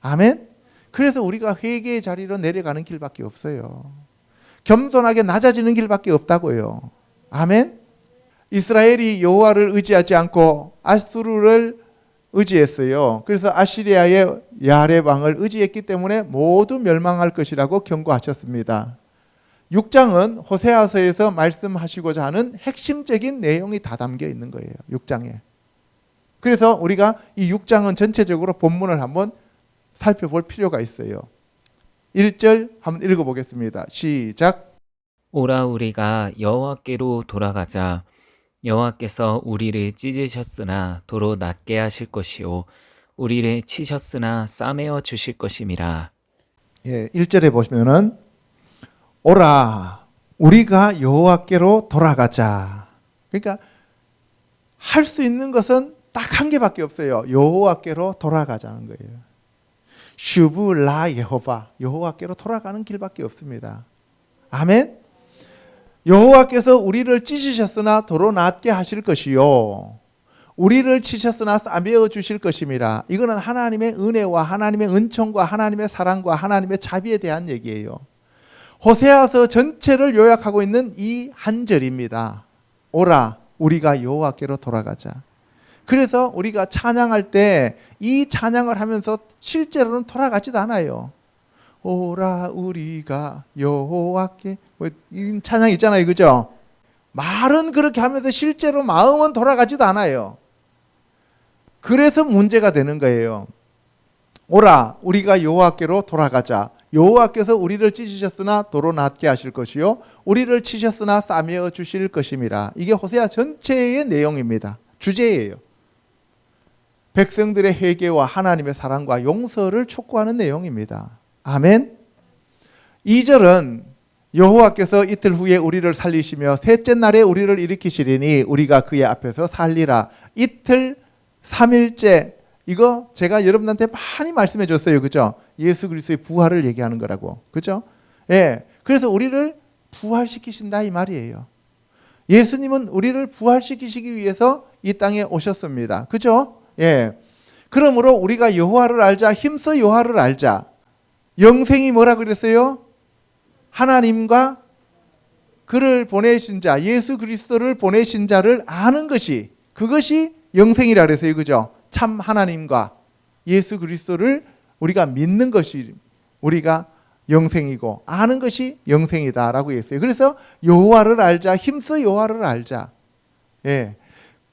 아멘? 그래서 우리가 회개의 자리로 내려가는 길밖에 없어요. 겸손하게 낮아지는 길밖에 없다고요. 아멘? 이스라엘이 여호와를 의지하지 않고 아수르를 의지했어요. 그래서 아시리아의 야렙 왕을 의지했기 때문에 모두 멸망할 것이라고 경고하셨습니다. 6장은 호세아서에서 말씀하시고자 하는 핵심적인 내용이 다 담겨 있는 거예요. 6장에. 그래서 우리가 이 6장은 전체적으로 본문을 한번 살펴볼 필요가 있어요. 1절 한번 읽어보겠습니다. 시작. 오라 우리가 여호와께로 돌아가자. 여호와께서 우리를 찢으셨으나 도로 낫게 하실 것이요 우리를 치셨으나 싸매어 주실 것임이라. 예, 1절에 보시면은 오라 우리가 여호와께로 돌아가자. 그러니까 할 수 있는 것은 딱 한 개밖에 없어요. 여호와께로 돌아가자는 거예요. 슈브 라 예호바 여호와께로 돌아가는 길밖에 없습니다. 아멘. 여호와께서 우리를 찢으셨으나 도로 낫게 하실 것이요 우리를 치셨으나 싸매어 주실 것임이라. 이거는 하나님의 은혜와 하나님의 은총과 하나님의 사랑과 하나님의 자비에 대한 얘기예요. 호세아서 전체를 요약하고 있는 이 한 절입니다. 오라 우리가 여호와께로 돌아가자. 그래서 우리가 찬양할 때 이 찬양을 하면서 실제로는 돌아가지도 않아요. 오라 우리가 여호와께, 이 찬양 있잖아요, 그죠? 말은 그렇게 하면서 실제로 마음은 돌아가지도 않아요. 그래서 문제가 되는 거예요. 오라 우리가 여호와께로 돌아가자. 여호와께서 우리를 찢으셨으나 도로 낫게 하실 것이요 우리를 치셨으나 싸매어 주실 것임이라. 이게 호세아 전체의 내용입니다. 주제예요. 백성들의 회개와 하나님의 사랑과 용서를 촉구하는 내용입니다. 아멘. 2절은 여호와께서 이틀 후에 우리를 살리시며 셋째 날에 우리를 일으키시리니 우리가 그의 앞에서 살리라. 이틀 3일째, 이거 제가 여러분한테 많이 말씀해 줬어요. 그죠? 예수 그리스도의 부활을 얘기하는 거라고. 그죠? 예. 그래서 우리를 부활시키신다 이 말이에요. 예수님은 우리를 부활시키시기 위해서 이 땅에 오셨습니다. 그죠? 예. 그러므로 우리가 여호와를 알자, 힘써 여호와를 알자. 영생이 뭐라 그랬어요? 하나님과 그를 보내신 자, 예수 그리스도를 보내신 자를 아는 것이, 그것이 영생이라 그랬어요. 그죠? 참 하나님과 예수 그리스도를 우리가 믿는 것이 우리가 영생이고 아는 것이 영생이다라고 했어요. 그래서 여호와를 알자, 힘써 여호와를 알자. 예.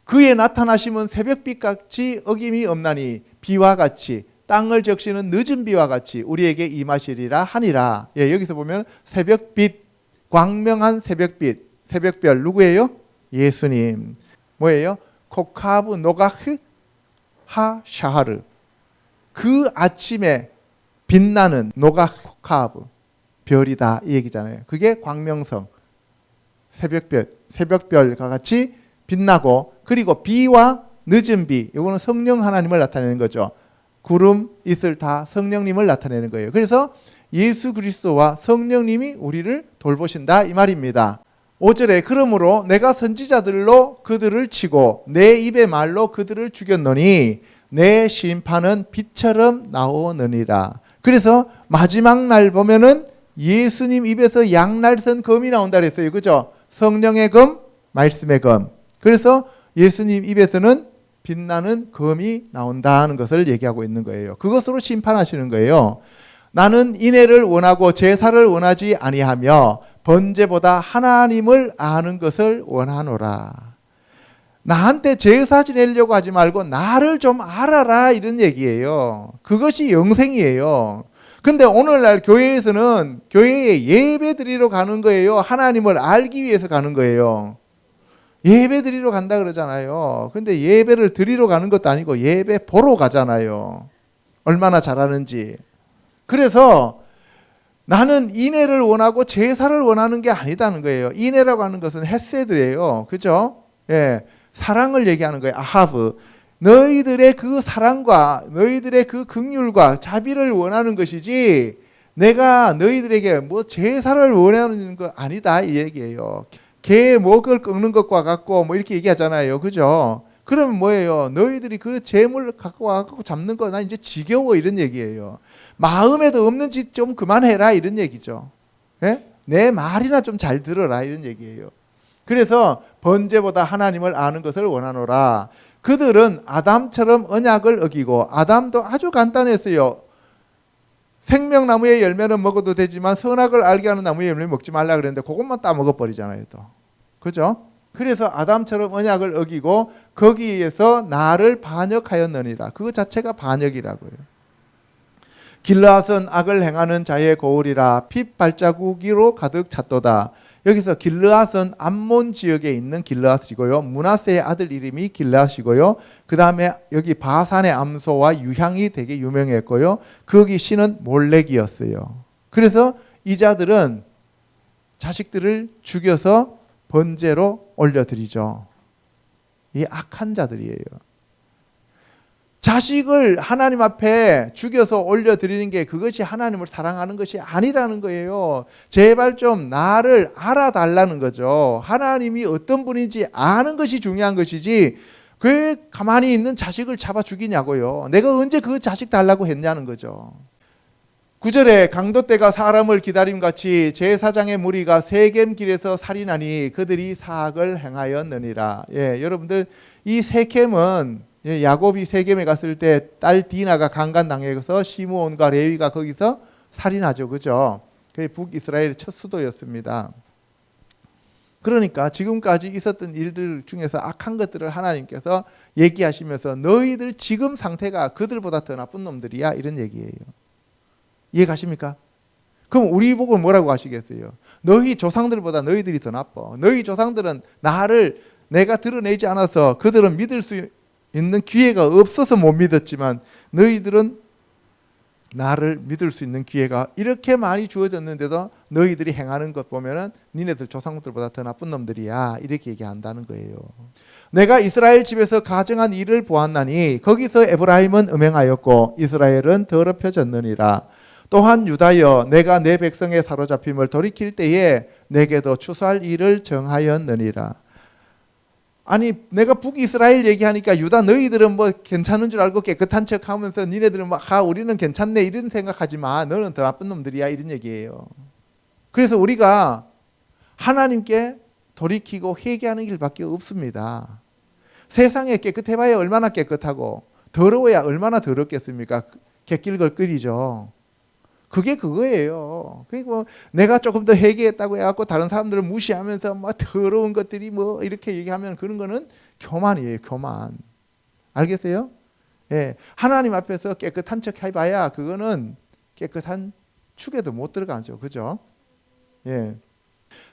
그의 나타나심은 새벽빛같이 어김이 없나니 비와 같이 땅을 적시는 늦은 비와 같이 우리에게 임하시리라 하니라. 예, 여기서 보면 새벽빛, 광명한 새벽빛, 새벽별 누구예요? 예수님. 뭐예요? 코카브 노가흐 하샤하르. 그 아침에 빛나는 노가흐 코카브 별이다 이 얘기잖아요. 그게 광명성, 새벽별과 같이 빛나고, 그리고 비와 늦은 비, 이거는 성령 하나님을 나타내는 거죠. 구름, 이슬 다 성령님을 나타내는 거예요. 그래서 예수 그리스도와 성령님이 우리를 돌보신다 이 말입니다. 5절에 그러므로 내가 선지자들로 그들을 치고 내 입의 말로 그들을 죽였노니 내 심판은 빛처럼 나오느니라. 그래서 마지막 날 보면은 예수님 입에서 양날선 검이 나온다 그랬어요. 그죠? 성령의 검, 말씀의 검. 그래서 예수님 입에서는 빛나는 검이 나온다는 것을 얘기하고 있는 거예요. 그것으로 심판하시는 거예요. 나는 인애를 원하고 제사를 원하지 아니하며 번제보다 하나님을 아는 것을 원하노라. 나한테 제사 지내려고 하지 말고 나를 좀 알아라 이런 얘기예요. 그것이 영생이에요. 근데 오늘날 교회에서는 교회에 예배 드리러 가는 거예요. 하나님을 알기 위해서 가는 거예요. 예배 드리러 간다 그러잖아요. 근데 예배를 드리러 가는 것도 아니고 예배 보러 가잖아요. 얼마나 잘하는지. 그래서 나는 인애를 원하고 제사를 원하는 게 아니다는 거예요. 인애라고 하는 것은 헤세드예요. 그죠? 예. 사랑을 얘기하는 거예요. 아하브. 너희들의 그 사랑과 너희들의 그 긍휼과 자비를 원하는 것이지 내가 너희들에게 뭐 제사를 원하는 거 아니다 이 얘기예요. 개 목을 꺾는 것과 같고 뭐 이렇게 얘기하잖아요. 그죠? 그러면 뭐예요? 너희들이 그 재물 갖고 와갖고 잡는 거 나 이제 지겨워 이런 얘기예요. 마음에도 없는 짓 좀 그만해라 이런 얘기죠. 예? 내 말이나 좀 잘 들어라 이런 얘기예요. 그래서 번제보다 하나님을 아는 것을 원하노라. 그들은 아담처럼 언약을 어기고, 아담도 아주 간단했어요. 생명나무의 열매는 먹어도 되지만 선악을 알게 하는 나무의 열매 먹지 말라 그랬는데 그것만 따먹어 버리잖아요. 또. 그죠? 그래서 아담처럼 언약을 어기고 거기에서 나를 반역하였느니라. 그거 자체가 반역이라고요. 길르앗은 악을 행하는 자의 고울이라 핏 발자국으로 가득 찼도다. 여기서 길르앗은 암몬 지역에 있는 길르앗이고요. 므낫세의 아들 이름이 길르앗이고요. 그 다음에 여기 바산의 암소와 유향이 되게 유명했고요. 거기 신은 몰렉이었어요. 그래서 이 자들은 자식들을 죽여서 번제로 올려드리죠. 이 악한 자들이에요. 자식을 하나님 앞에 죽여서 올려드리는 게 그것이 하나님을 사랑하는 것이 아니라는 거예요. 제발 좀 나를 알아달라는 거죠. 하나님이 어떤 분인지 아는 것이 중요한 것이지 왜 가만히 있는 자식을 잡아 죽이냐고요. 내가 언제 그 자식 달라고 했냐는 거죠. 9절에 강도 떼가 사람을 기다림같이 제사장의 무리가 세겜 길에서 살인하니 그들이 사악을 행하였느니라. 여러분들 이 세겜은 야곱이 세겜에 갔을 때 딸 디나가 강간당해서 시므온과 레위가 거기서 살인하죠. 그죠? 그게 북이스라엘의 첫 수도였습니다. 그러니까 지금까지 있었던 일들 중에서 악한 것들을 하나님께서 얘기하시면서 너희들 지금 상태가 그들보다 더 나쁜 놈들이야, 이런 얘기예요. 이해 가십니까? 그럼 우리 보고 뭐라고 하시겠어요? 너희 조상들보다 너희들이 더 나빠. 너희 조상들은 나를 내가 드러내지 않아서 그들은 믿을 수 있는 기회가 없어서 못 믿었지만 너희들은 나를 믿을 수 있는 기회가 이렇게 많이 주어졌는데도 너희들이 행하는 것 보면은 니네들 조상들보다 더 나쁜 놈들이야, 이렇게 얘기한다는 거예요. 내가 이스라엘 집에서 가정한 일을 보았나니 거기서 에브라임은 음행하였고 이스라엘은 더럽혀졌느니라. 또한 유다여 내가 내 백성의 사로잡힘을 돌이킬 때에 내게도 추수할 일을 정하였느니라. 아니 내가 북이스라엘 얘기하니까 유다 너희들은 뭐 괜찮은 줄 알고 깨끗한 척하면서 니네들은 막 우리는 괜찮네 이런 생각하지 마. 너는 더 나쁜 놈들이야, 이런 얘기예요. 그래서 우리가 하나님께 돌이키고 회개하는 길밖에 없습니다. 세상에 깨끗해봐야 얼마나 깨끗하고 더러워야 얼마나 더럽겠습니까? 객길걸거리죠. 그게 그거예요. 그리고 내가 조금 더 회개했다고 해갖고 다른 사람들을 무시하면서 막 더러운 것들이 뭐 이렇게 얘기하면 그런 거는 교만이에요. 교만. 알겠어요? 예. 하나님 앞에서 깨끗한 척 해봐야 그거는 깨끗한 축에도 못 들어가죠. 그죠? 예.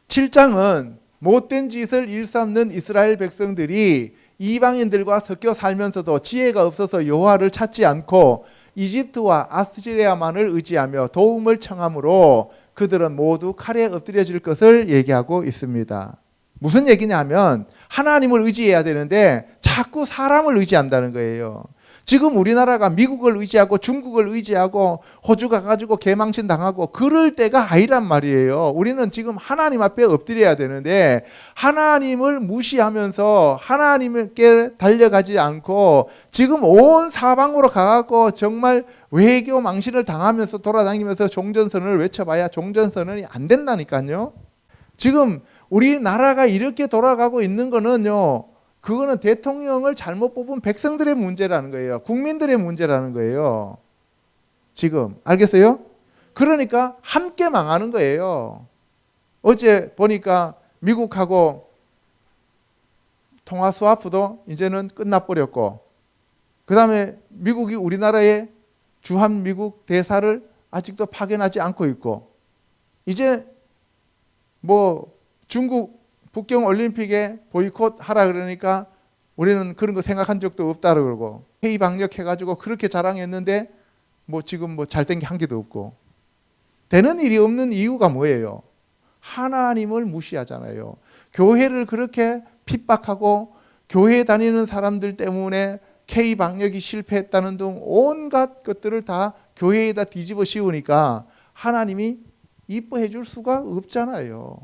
7장은 못된 짓을 일삼는 이스라엘 백성들이 이방인들과 섞여 살면서도 지혜가 없어서 여호와를 찾지 않고 이집트와 아스리아만을 의지하며 도움을 청함으로 그들은 모두 칼에 엎드려질 것을 얘기하고 있습니다. 무슨 얘기냐면 하나님을 의지해야 되는데 자꾸 사람을 의지한다는 거예요. 지금 우리나라가 미국을 의지하고 중국을 의지하고 호주 가가지고 개망신 당하고 그럴 때가 아니란 말이에요. 우리는 지금 하나님 앞에 엎드려야 되는데 하나님을 무시하면서 하나님께 달려가지 않고 지금 온 사방으로 가갖고 정말 외교 망신을 당하면서 돌아다니면서 종전선언을 외쳐봐야 종전선언이 안 된다니까요. 지금 우리나라가 이렇게 돌아가고 있는 거는요, 그거는 대통령을 잘못 뽑은 백성들의 문제라는 거예요. 국민들의 문제라는 거예요. 지금 알겠어요? 그러니까 함께 망하는 거예요. 어제 보니까 미국하고 통화 스와프도 이제는 끝나버렸고, 그 다음에 미국이 우리나라에 주한 미국 대사를 아직도 파견하지 않고 있고, 이제 뭐 중국 북경 올림픽에 보이콧 하라 그러니까 우리는 그런 거 생각한 적도 없다 그러고, 회의 방역 해가지고 그렇게 자랑했는데 뭐 지금 뭐 잘 된 게 한 개도 없고, 되는 일이 없는 이유가 뭐예요? 하나님을 무시하잖아요. 교회를 그렇게 핍박하고 교회 다니는 사람들 때문에 K 방역이 실패했다는 등 온갖 것들을 다 교회에다 뒤집어 씌우니까 하나님이 이뻐해 줄 수가 없잖아요.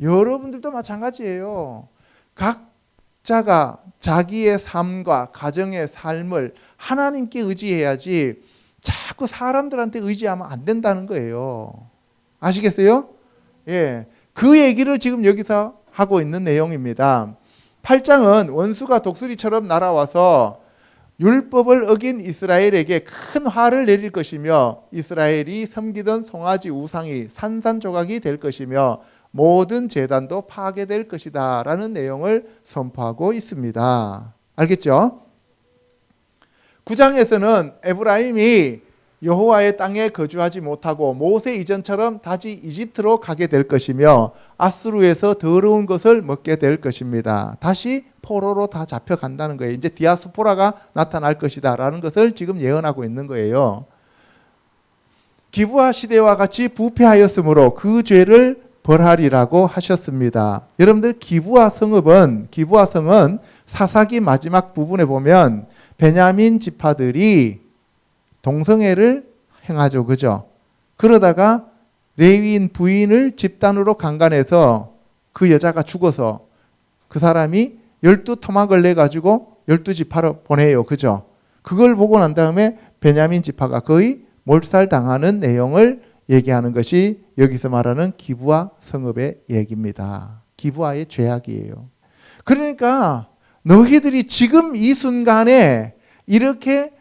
여러분들도 마찬가지예요. 각자가 자기의 삶과 가정의 삶을 하나님께 의지해야지 자꾸 사람들한테 의지하면 안 된다는 거예요. 아시겠어요? 예, 그 얘기를 지금 여기서 하고 있는 내용입니다. 8장은 원수가 독수리처럼 날아와서 율법을 어긴 이스라엘에게 큰 화를 내릴 것이며 이스라엘이 섬기던 송아지 우상이 산산조각이 될 것이며 모든 제단도 파괴될 것이다 라는 내용을 선포하고 있습니다. 알겠죠? 9장에서는 에브라임이 여호와의 땅에 거주하지 못하고 모세 이전처럼 다시 이집트로 가게 될 것이며 아수르에서 더러운 것을 먹게 될 것입니다. 다시 포로로 다 잡혀간다는 거예요. 이제 디아스포라가 나타날 것이다 라는 것을 지금 예언하고 있는 거예요. 기브아 시대와 같이 부패하였으므로 그 죄를 벌하리라고 하셨습니다. 여러분들 기브아 성은 사사기 마지막 부분에 보면 베냐민 지파들이 동성애를 행하죠. 그죠? 그러다가 레위인 부인을 집단으로 강간해서 그 여자가 죽어서 그 사람이 12토막을 내가지고 12지파로 보내요. 그죠? 그걸 보고 난 다음에 베냐민 지파가 거의 몰살당하는 내용을 얘기하는 것이 여기서 말하는 기브아 성읍의 얘기입니다. 기브아의 죄악이에요. 그러니까 너희들이 지금 이 순간에 이렇게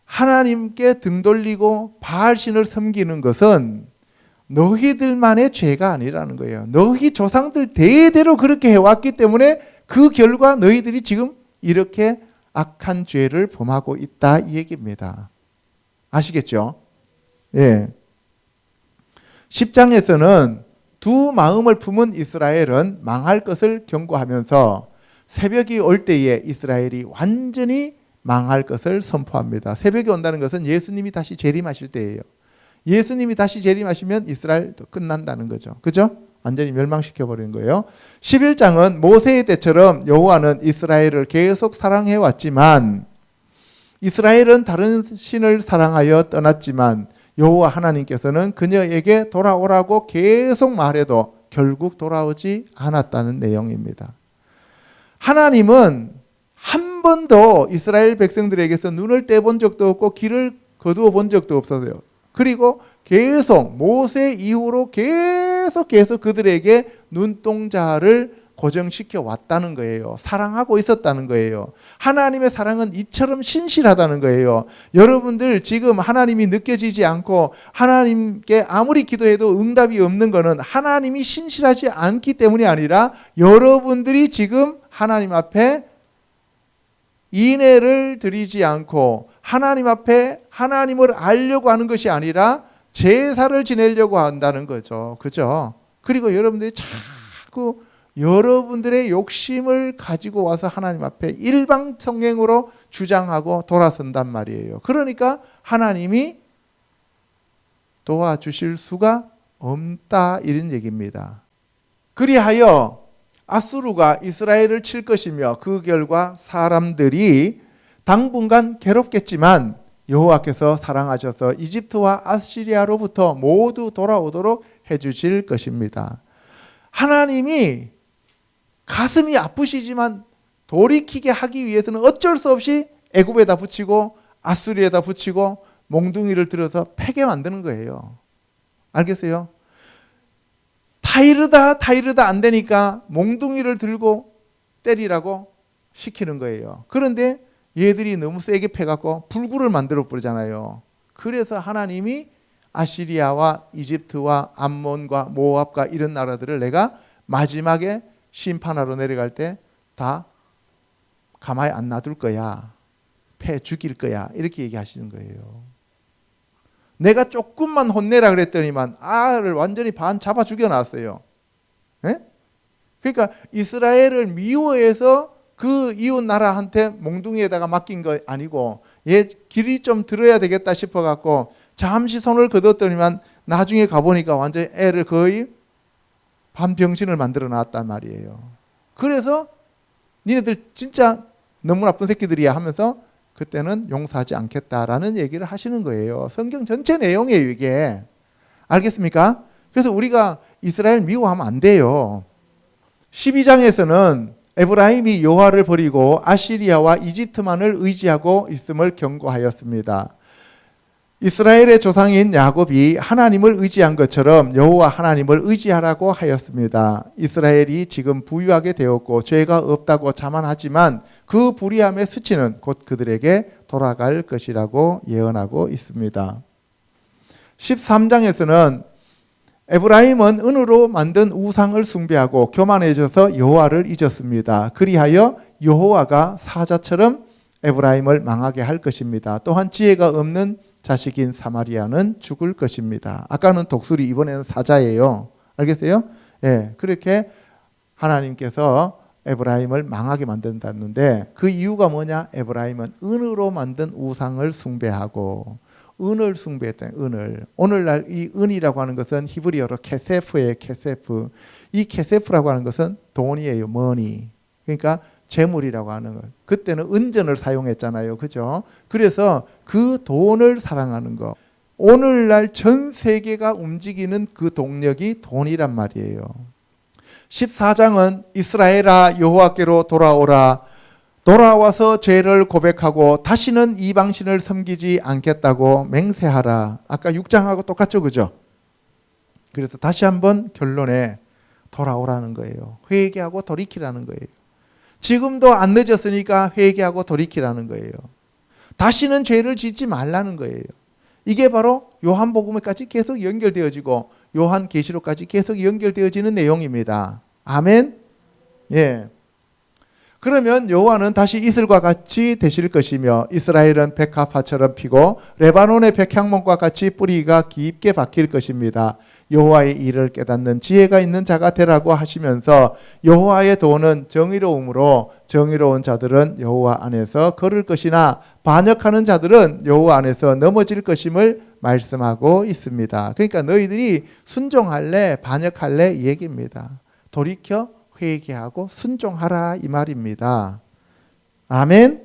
하나님께 등 돌리고 바알신을 섬기는 것은 너희들만의 죄가 아니라는 거예요. 너희 조상들 대대로 그렇게 해왔기 때문에 그 결과 너희들이 지금 이렇게 악한 죄를 범하고 있다 이 얘기입니다. 아시겠죠? 예. 10장에서는 두 마음을 품은 이스라엘은 망할 것을 경고하면서 새벽이 올 때에 이스라엘이 완전히 망할 것을 선포합니다. 새벽이 온다는 것은 예수님이 다시 재림하실 때예요. 예수님이 다시 재림하시면 이스라엘도 끝난다는 거죠. 그죠? 완전히 멸망시켜버리는 거예요. 11장은 모세의 때처럼 여호와는 이스라엘을 계속 사랑해 왔지만 이스라엘은 다른 신을 사랑하여 떠났지만 여호와 하나님께서는 그녀에게 돌아오라고 계속 말해도 결국 돌아오지 않았다는 내용입니다. 하나님은 한 번도 이스라엘 백성들에게서 눈을 떼본 적도 없고 귀를 거두어 본 적도 없었어요. 그리고 계속 모세 이후로 계속 그들에게 눈동자를 고정시켜 왔다는 거예요. 사랑하고 있었다는 거예요. 하나님의 사랑은 이처럼 신실하다는 거예요. 여러분들 지금 하나님이 느껴지지 않고 하나님께 아무리 기도해도 응답이 없는 것은 하나님이 신실하지 않기 때문이 아니라 여러분들이 지금 하나님 앞에 인애를 드리지 않고 하나님 앞에 하나님을 알려고 하는 것이 아니라 제사를 지내려고 한다는 거죠. 그죠? 그리고 여러분들이 자꾸 여러분들의 욕심을 가지고 와서 하나님 앞에 일방통행으로 주장하고 돌아선단 말이에요. 그러니까 하나님이 도와주실 수가 없다 이런 얘기입니다. 그리하여 아수르가 이스라엘을 칠 것이며 그 결과 사람들이 당분간 괴롭겠지만 여호와께서 사랑하셔서 이집트와 아시리아로부터 모두 돌아오도록 해주실 것입니다. 하나님이 가슴이 아프시지만 돌이키게 하기 위해서는 어쩔 수 없이 애굽에다 붙이고 아수리에다 붙이고 몽둥이를 들어서 패게 만드는 거예요. 알겠어요? 타이르다 안 되니까 몽둥이를 들고 때리라고 시키는 거예요. 그런데 얘들이 너무 세게 패갖고 불구를 만들어 버리잖아요. 그래서 하나님이 아시리아와 이집트와 암몬과 모압과 이런 나라들을 내가 마지막에 심판하러 내려갈 때 다 가만히 안 놔둘 거야. 패 죽일 거야. 이렇게 얘기하시는 거예요. 내가 조금만 혼내라 그랬더니만 아를 완전히 반 잡아 죽여놨어요. 예? 그러니까 이스라엘을 미워해서 그 이웃 나라한테 몽둥이에다가 맡긴 거 아니고 얘 길이 좀 들어야 되겠다 싶어갖고 잠시 손을 거뒀더니만 나중에 가보니까 완전히 애를 거의 반병신을 만들어 놨단 말이에요. 그래서 니네들 진짜 너무 나쁜 새끼들이야 하면서 그때는 용서하지 않겠다라는 얘기를 하시는 거예요. 성경 전체 내용이에요 이게. 알겠습니까? 그래서 우리가 이스라엘 미워하면 안 돼요. 12장에서는 에브라임이 여호와를 버리고 아시리아와 이집트만을 의지하고 있음을 경고하였습니다. 이스라엘의 조상인 야곱이 하나님을 의지한 것처럼 여호와 하나님을 의지하라고 하였습니다. 이스라엘이 지금 부유하게 되었고 죄가 없다고 자만하지만 그 불의함의 수치는 곧 그들에게 돌아갈 것이라고 예언하고 있습니다. 13장에서는 에브라임은 은으로 만든 우상을 숭배하고 교만해져서 여호와를 잊었습니다. 그리하여 여호와가 사자처럼 에브라임을 망하게 할 것입니다. 또한 지혜가 없는 자식인 사마리아는 죽을 것입니다. 아까는 독수리, 이번에는 사자예요. 알겠어요? 예, 그렇게 하나님께서 에브라임을 망하게 만든다는데 그 이유가 뭐냐? 에브라임은 은으로 만든 우상을 숭배하고 은을 숭배했다. 은을. 오늘날 이 은이라고 하는 것은 히브리어로 케세프예요. 케세프. 이 케세프라고 하는 것은 돈이에요. 머니. 그러니까 재물이라고 하는 것. 그때는 은전을 사용했잖아요. 그죠? 그래서 그 돈을 사랑하는 것. 오늘날 전 세계가 움직이는 그 동력이 돈이란 말이에요. 14장은 이스라엘아 여호와께로 돌아오라. 돌아와서 죄를 고백하고 다시는 이방신을 섬기지 않겠다고 맹세하라. 아까 6장하고 똑같죠, 그죠? 그래서 다시 한번 결론에 돌아오라는 거예요. 회개하고 돌이키라는 거예요. 지금도 안 늦었으니까 회개하고 돌이키라는 거예요. 다시는 죄를 짓지 말라는 거예요. 이게 바로 요한복음에까지 계속 연결되어지고 요한계시록까지 계속 연결되어지는 내용입니다. 아멘. 예. 그러면 여호와는 다시 이슬과 같이 되실 것이며 이스라엘은 백합화처럼 피고 레바논의 백향목과 같이 뿌리가 깊게 박힐 것입니다. 여호와의 일을 깨닫는 지혜가 있는 자가 되라고 하시면서 여호와의 도는 정의로움으로 정의로운 자들은 여호와 안에서 걸을 것이나 반역하는 자들은 여호와 안에서 넘어질 것임을 말씀하고 있습니다. 그러니까 너희들이 순종할래 반역할래 이 얘기입니다. 돌이켜 회개하고 순종하라 이 말입니다. 아멘.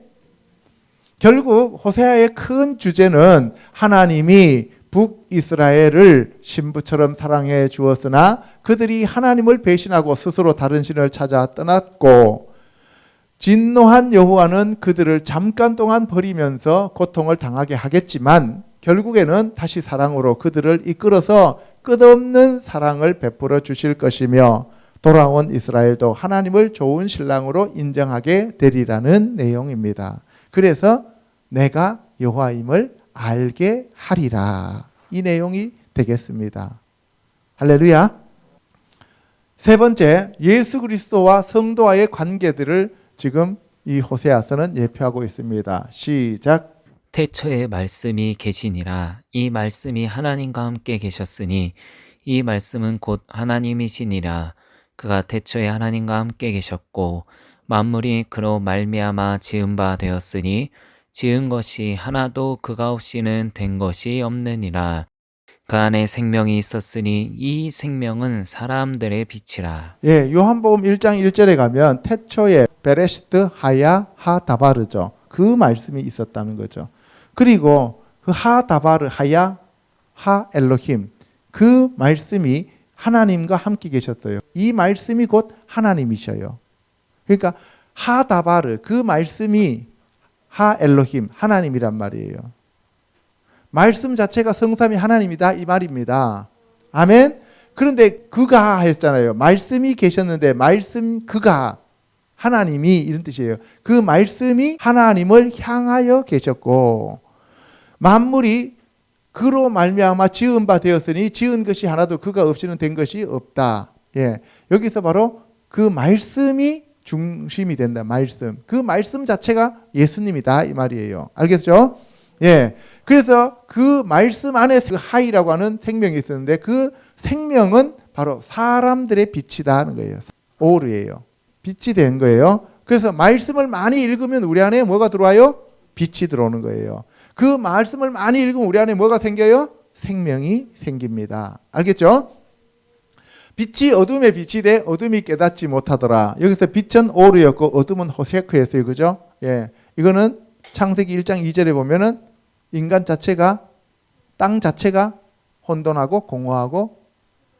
결국 호세아의 큰 주제는 하나님이 북이스라엘을 신부처럼 사랑해 주었으나 그들이 하나님을 배신하고 스스로 다른 신을 찾아 떠났고 진노한 여호와는 그들을 잠깐 동안 버리면서 고통을 당하게 하겠지만 결국에는 다시 사랑으로 그들을 이끌어서 끝없는 사랑을 베풀어 주실 것이며 돌아온 이스라엘도 하나님을 좋은 신랑으로 인정하게 되리라는 내용입니다. 그래서 내가 여호와임을 알게 하리라. 이 내용이 되겠습니다. 할렐루야. 세 번째, 예수 그리스도와 성도와의 관계들을 지금 이 호세아서는 예표하고 있습니다. 시작. 태초에 말씀이 계시니라. 이 말씀이 하나님과 함께 계셨으니 이 말씀은 곧 하나님이시니라. 그가 태초에 하나님과 함께 계셨고 만물이 그로 말미암아 지은 바 되었으니 지은 것이 하나도 그가 없이는 된 것이 없느니라. 그 안에 생명이 있었으니 이 생명은 사람들의 빛이라. 예, 요한복음 1장 1절에 가면 태초에 베레시트 하야 하다바르죠. 그 말씀이 있었다는 거죠. 그리고 그 하다바르 하야 하 엘로힘 그 말씀이 하나님과 함께 계셨어요. 이 말씀이 곧 하나님이셔요. 그러니까 하다바르 그 말씀이 하 엘로힘 하나님이란 말이에요. 말씀 자체가 성삼위 하나님이다 이 말입니다. 아멘. 그런데 그가 했잖아요. 말씀이 계셨는데 말씀 그가 하나님이 이런 뜻이에요. 그 말씀이 하나님을 향하여 계셨고 만물이 그로 말미암아 지은 바 되었으니 지은 것이 하나도 그가 없이는 된 것이 없다. 예, 여기서 바로 그 말씀이 중심이 된다. 말씀. 그 말씀 자체가 예수님이다 이 말이에요. 알겠죠? 예. 그래서 그 말씀 안에 그 하이라고 하는 생명이 있었는데 그 생명은 바로 사람들의 빛이다 하는 거예요. 오르예요. 빛이 된 거예요. 그래서 말씀을 많이 읽으면 우리 안에 뭐가 들어와요? 빛이 들어오는 거예요. 그 말씀을 많이 읽으면 우리 안에 뭐가 생겨요? 생명이 생깁니다. 알겠죠? 빛이 어둠에 빛이 돼 어둠이 깨닫지 못하더라. 여기서 빛은 오르였고 어둠은 호세크였어요. 그죠? 예. 이거는 창세기 1장 2절에 보면은 인간 자체가 땅 자체가 혼돈하고 공허하고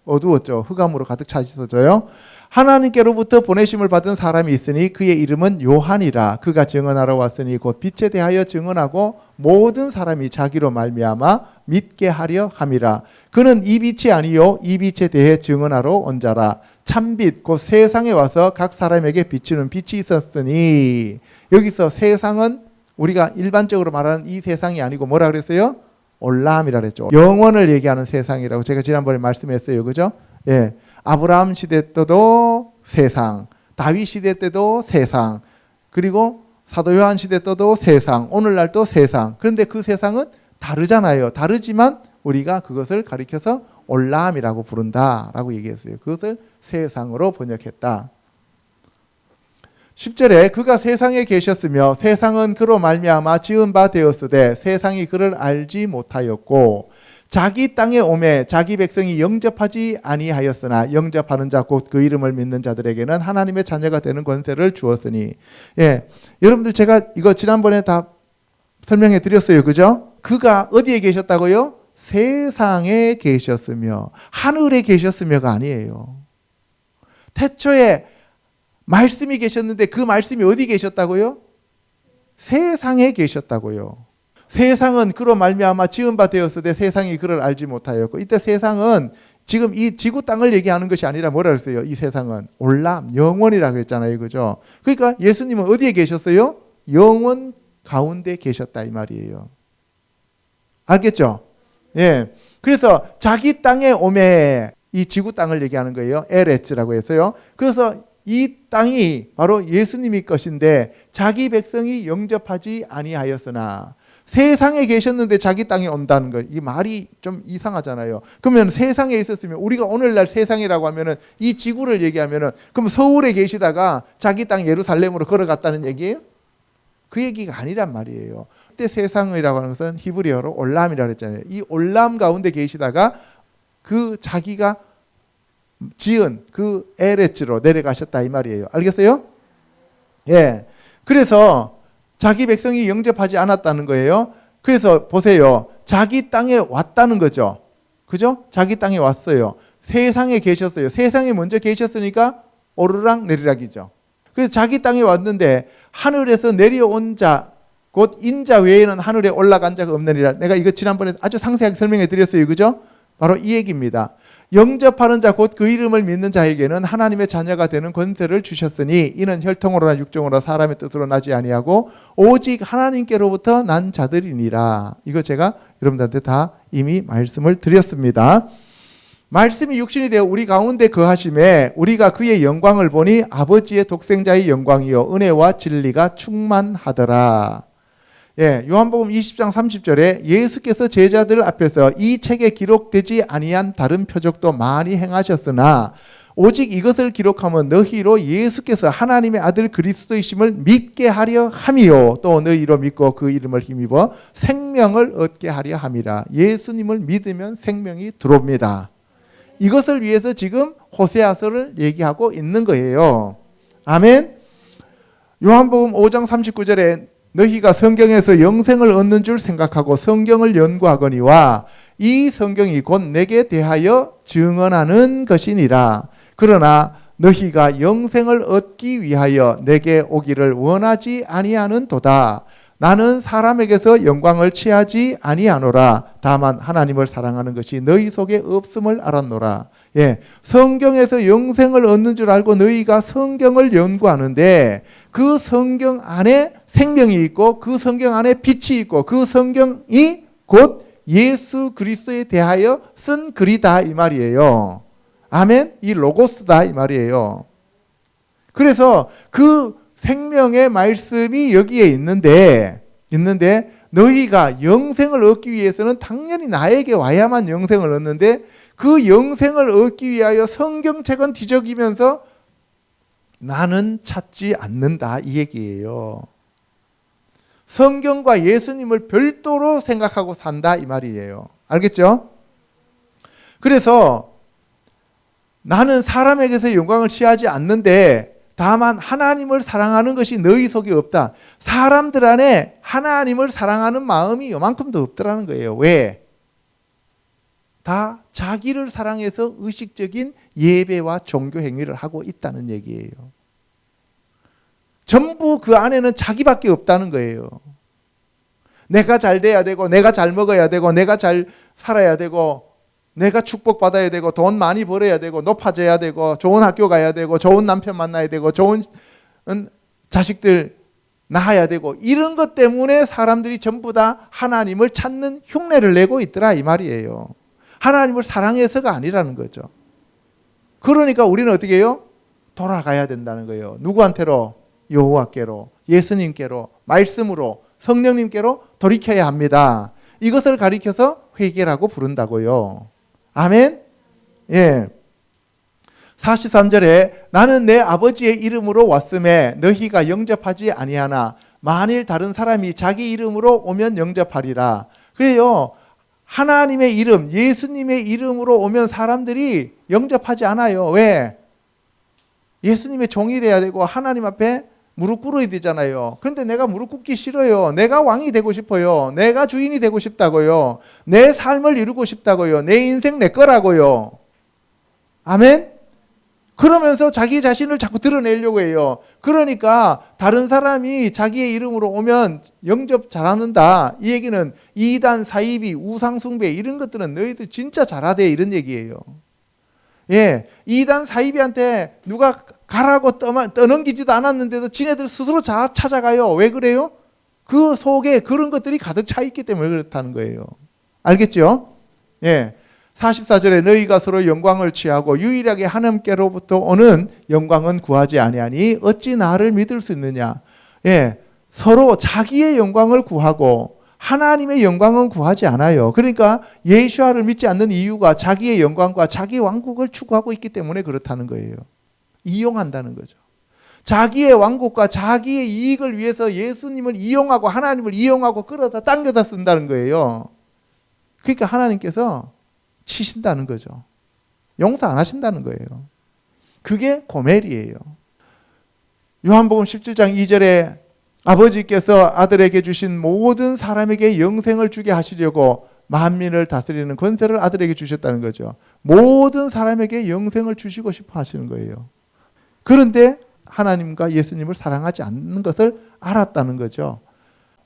어두웠죠. 흑암으로 가득 차있어져요. 하나님께로부터 보내심을 받은 사람이 있으니 그의 이름은 요한이라. 그가 증언하러 왔으니 곧 빛에 대하여 증언하고 모든 사람이 자기로 말미암아 믿게 하려 함이라. 그는 이 빛이 아니요 이 빛에 대해 증언하러 온 자라. 참빛 곧 세상에 와서 각 사람에게 비추는 빛이 있었으니. 여기서 세상은 우리가 일반적으로 말하는 이 세상이 아니고 뭐라 그랬어요? 올라함이라 그랬죠. 영원을 얘기하는 세상이라고 제가 지난번에 말씀했어요. 그죠? 예. 아브라함 시대 때도 세상, 다윗 시대 때도 세상, 그리고 사도 요한 시대 때도 세상, 오늘날도 세상. 그런데 그 세상은 다르잖아요. 다르지만 우리가 그것을 가리켜서 올라함이라고 부른다라고 얘기했어요. 그것을 세상으로 번역했다. 10절에 그가 세상에 계셨으며 세상은 그로 말미암아 지은 바 되었으되 세상이 그를 알지 못하였고 자기 땅에 오매 자기 백성이 영접하지 아니하였으나 영접하는 자 곧 그 이름을 믿는 자들에게는 하나님의 자녀가 되는 권세를 주었으니. 예, 여러분들 제가 이거 지난번에 다 설명해 드렸어요. 그죠? 그가 어디에 계셨다고요? 세상에 계셨으며 하늘에 계셨으며가 아니에요. 태초에 말씀이 계셨는데 그 말씀이 어디 계셨다고요? 세상에 계셨다고요. 세상은 그로 말미암아 지은 바 되었으되 세상이 그를 알지 못하였고, 이때 세상은 지금 이 지구 땅을 얘기하는 것이 아니라 뭐라 그랬어요? 이 세상은 올람, 영원이라 그랬잖아요. 그죠? 그러니까 예수님은 어디에 계셨어요? 영원 가운데 계셨다 이 말이에요. 알겠죠? 예. 그래서 자기 땅에 오매, 이 지구 땅을 얘기하는 거예요. 에레츠라고 해서요. 그래서 이 땅이 바로 예수님이 것인데 자기 백성이 영접하지 아니하였으나, 세상에 계셨는데 자기 땅에 온다는 거, 이 말이 좀 이상하잖아요. 그러면 세상에 있었으면, 우리가 오늘날 세상이라고 하면은 이 지구를 얘기하면은, 그럼 서울에 계시다가 자기 땅 예루살렘으로 걸어갔다는 얘기예요? 그 얘기가 아니란 말이에요. 그때 세상이라고 하는 것은 히브리어로 올람이라고 했잖아요. 이 올람 가운데 계시다가 그 자기가 지은 그 에레츠로 내려가셨다 이 말이에요. 알겠어요? 예. 그래서 자기 백성이 영접하지 않았다는 거예요. 그래서 보세요. 자기 땅에 왔다는 거죠. 그죠? 자기 땅에 왔어요. 세상에 계셨어요. 세상에 먼저 계셨으니까 오르락 내리락이죠. 그래서 자기 땅에 왔는데 하늘에서 내려온 자, 곧 인자 외에는 하늘에 올라간 자가 없느니라. 내가 이거 지난번에 아주 상세하게 설명해 드렸어요. 그죠? 바로 이 얘기입니다. 영접하는 자, 곧 그 이름을 믿는 자에게는 하나님의 자녀가 되는 권세를 주셨으니 이는 혈통으로나 육정으로나 사람의 뜻으로 나지 아니하고 오직 하나님께로부터 난 자들이니라. 이거 제가 여러분들한테 다 이미 말씀을 드렸습니다. 말씀이 육신이 되어 우리 가운데 거하심에 우리가 그의 영광을 보니 아버지의 독생자의 영광이요 은혜와 진리가 충만하더라. 예, 요한복음 20장 30절에 예수께서 제자들 앞에서 이 책에 기록되지 아니한 다른 표적도 많이 행하셨으나 오직 이것을 기록하면 너희로 예수께서 하나님의 아들 그리스도이심을 믿게 하려 함이요 또 너희로 믿고 그 이름을 힘입어 생명을 얻게 하려 함이라. 예수님을 믿으면 생명이 들어옵니다. 이것을 위해서 지금 호세아서를 얘기하고 있는 거예요. 아멘. 요한복음 5장 39절에 너희가 성경에서 영생을 얻는 줄 생각하고 성경을 연구하거니와 이 성경이 곧 내게 대하여 증언하는 것이니라. 그러나 너희가 영생을 얻기 위하여 내게 오기를 원하지 아니하는도다. 나는 사람에게서 영광을 취하지 아니하노라. 다만 하나님을 사랑하는 것이 너희 속에 없음을 알았노라. 예, 성경에서 영생을 얻는 줄 알고 너희가 성경을 연구하는데 그 성경 안에 생명이 있고 그 성경 안에 빛이 있고 그 성경이 곧 예수 그리스도에 대하여 쓴 글이다 이 말이에요. 아멘. 이 로고스다 이 말이에요. 그래서 그 생명의 말씀이 여기에 있는데 너희가 영생을 얻기 위해서는 당연히 나에게 와야만 영생을 얻는데 그 영생을 얻기 위하여 성경책은 뒤적이면서 나는 찾지 않는다 이 얘기예요. 성경과 예수님을 별도로 생각하고 산다 이 말이에요. 알겠죠? 그래서 나는 사람에게서 영광을 취하지 않는데 다만 하나님을 사랑하는 것이 너희 속에 없다. 사람들 안에 하나님을 사랑하는 마음이 요만큼도 없더라는 거예요. 왜? 다 자기를 사랑해서 의식적인 예배와 종교 행위를 하고 있다는 얘기예요. 전부 그 안에는 자기밖에 없다는 거예요. 내가 잘 돼야 되고 내가 잘 먹어야 되고 내가 잘 살아야 되고 내가 축복받아야 되고 돈 많이 벌어야 되고 높아져야 되고 좋은 학교 가야 되고 좋은 남편 만나야 되고 좋은 자식들 낳아야 되고 이런 것 때문에 사람들이 전부 다 하나님을 찾는 흉내를 내고 있더라 이 말이에요. 하나님을 사랑해서가 아니라는 거죠. 그러니까 우리는 어떻게 해요? 돌아가야 된다는 거예요. 누구한테로? 여호와께로, 예수님께로, 말씀으로, 성령님께로 돌이켜야 합니다. 이것을 가리켜서 회개라고 부른다고요. 아멘. 예. 43절에 나는 내 아버지의 이름으로 왔음에 너희가 영접하지 아니하나 만일 다른 사람이 자기 이름으로 오면 영접하리라. 그래요. 하나님의 이름, 예수님의 이름으로 오면 사람들이 영접하지 않아요. 왜? 예수님의 종이 돼야 되고 하나님 앞에 무릎 꿇어야 되잖아요. 그런데 내가 무릎 꿇기 싫어요. 내가 왕이 되고 싶어요. 내가 주인이 되고 싶다고요. 내 삶을 이루고 싶다고요. 내 인생 내 거라고요. 아멘? 그러면서 자기 자신을 자꾸 드러내려고 해요. 그러니까 다른 사람이 자기의 이름으로 오면 영접 잘하는다. 이 얘기는 이단, 사이비, 우상숭배 이런 것들은 너희들 진짜 잘하대 이런 얘기예요. 예, 이단, 사이비한테 누가 가라고 떠넘기지도 않았는데도 지네들 스스로 찾아가요. 왜 그래요? 그 속에 그런 것들이 가득 차 있기 때문에 그렇다는 거예요. 알겠죠? 예. 44절에 너희가 서로 영광을 취하고 유일하게 하나님께로부터 오는 영광은 구하지 아니하니 어찌 나를 믿을 수 있느냐. 예, 서로 자기의 영광을 구하고 하나님의 영광은 구하지 않아요. 그러니까 예수아를 믿지 않는 이유가 자기의 영광과 자기 왕국을 추구하고 있기 때문에 그렇다는 거예요. 이용한다는 거죠. 자기의 왕국과 자기의 이익을 위해서 예수님을 이용하고 하나님을 이용하고 끌어다 당겨다 쓴다는 거예요. 그러니까 하나님께서 치신다는 거죠. 용서 안 하신다는 거예요. 그게 고멜이에요. 요한복음 17장 2절에 아버지께서 아들에게 주신 모든 사람에게 영생을 주게 하시려고 만민을 다스리는 권세를 아들에게 주셨다는 거죠. 모든 사람에게 영생을 주시고 싶어 하시는 거예요. 그런데 하나님과 예수님을 사랑하지 않는 것을 알았다는 거죠.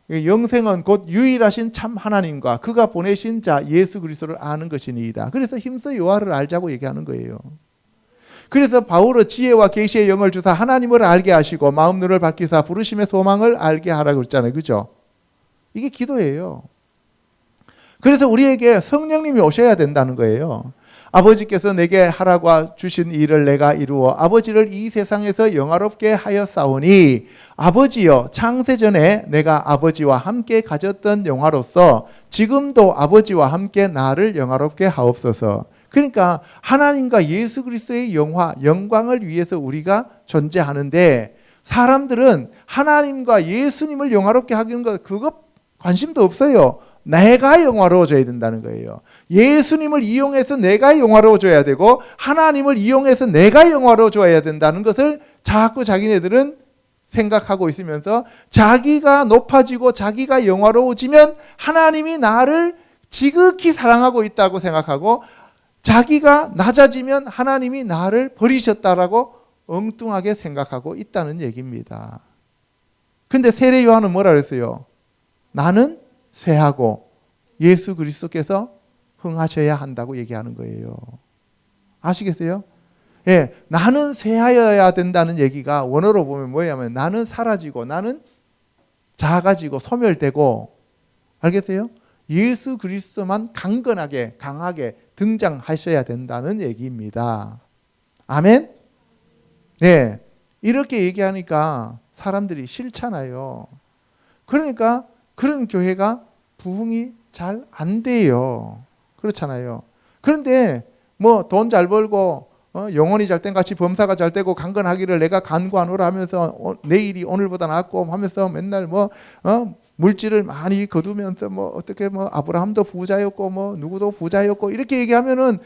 영생은 곧 유일하신 참 하나님과 그가 보내신 자 예수 그리스도를 아는 것이니이다. 그래서 힘써 여호와를 알자고 얘기하는 거예요. 그래서 바울은 지혜와 계시의 영을 주사 하나님을 알게 하시고 마음 눈을 밝히사 부르심의 소망을 알게 하라고 그랬잖아요. 그죠? 이게 기도예요. 그래서 우리에게 성령님이 오셔야 된다는 거예요. 아버지께서 내게 하라고 주신 일을 내가 이루어 아버지를 이 세상에서 영화롭게 하였사오니 아버지여 창세전에 내가 아버지와 함께 가졌던 영화로서 지금도 아버지와 함께 나를 영화롭게 하옵소서. 그러니까 하나님과 예수 그리스도의 영광을 위해서 우리가 존재하는데 사람들은 하나님과 예수님을 영화롭게 하기는 것 그거 관심도 없어요. 내가 영화로워져야 된다는 거예요. 예수님을 이용해서 내가 영화로워져야 되고 하나님을 이용해서 내가 영화로워져야 된다는 것을 자꾸 자기네들은 생각하고 있으면서 자기가 높아지고 자기가 영화로워지면 하나님이 나를 지극히 사랑하고 있다고 생각하고 자기가 낮아지면 하나님이 나를 버리셨다라고 엉뚱하게 생각하고 있다는 얘기입니다. 근데 세례 요한은 뭐라 그랬어요? 나는 쇠하고 예수 그리스도께서 흥하셔야 한다고 얘기하는 거예요. 아시겠어요? 예, 나는 쇠하여야 된다는 얘기가 원어로 보면 뭐냐면 나는 사라지고 나는 작아지고 소멸되고 알겠어요? 예수 그리스도만 강건하게 강하게 등장하셔야 된다는 얘기입니다. 아멘? 네, 이렇게 얘기하니까 사람들이 싫잖아요. 그러니까 그런 교회가 부흥이 잘 안 돼요. 그렇잖아요. 그런데 뭐 돈 잘 벌고 영혼이 잘된 같이 범사가 잘 되고 강건하기를 내가 간구하노라 하면서 내일이 오늘보다 낫고 하면서 맨날 물질을 많이 거두면서 어떻게 아브라함도 부자였고 누구도 부자였고 이렇게 얘기하면은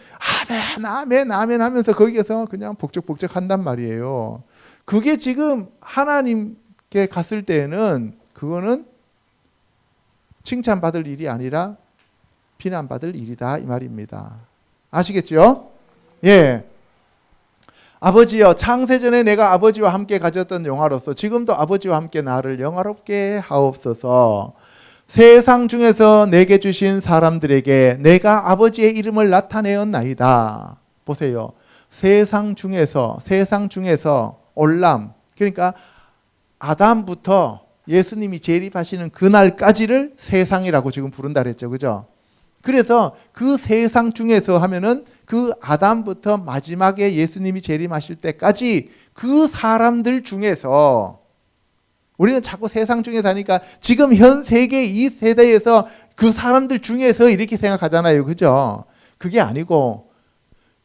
아멘 아멘 아멘 하면서 거기에서 그냥 복적복적 한단 말이에요. 그게 지금 하나님께 갔을 때에는 그거는 칭찬받을 일이 아니라 비난받을 일이다 이 말입니다. 아시겠죠? 예. 아버지여 창세전에 내가 아버지와 함께 가졌던 영화로서 지금도 아버지와 함께 나를 영화롭게 하옵소서. 세상 중에서 내게 주신 사람들에게 내가 아버지의 이름을 나타내었나이다. 보세요. 세상 중에서 올람 그러니까 아담부터 예수님이 재림하시는 그날까지를 세상이라고 지금 부른다 그랬죠. 그죠? 그래서 그 세상 중에서 하면은 그 아담부터 마지막에 예수님이 재림하실 때까지 그 사람들 중에서 우리는 자꾸 세상 중에서 하니까 지금 현 세계 이 세대에서 그 사람들 중에서 이렇게 생각하잖아요. 그죠? 그게 아니고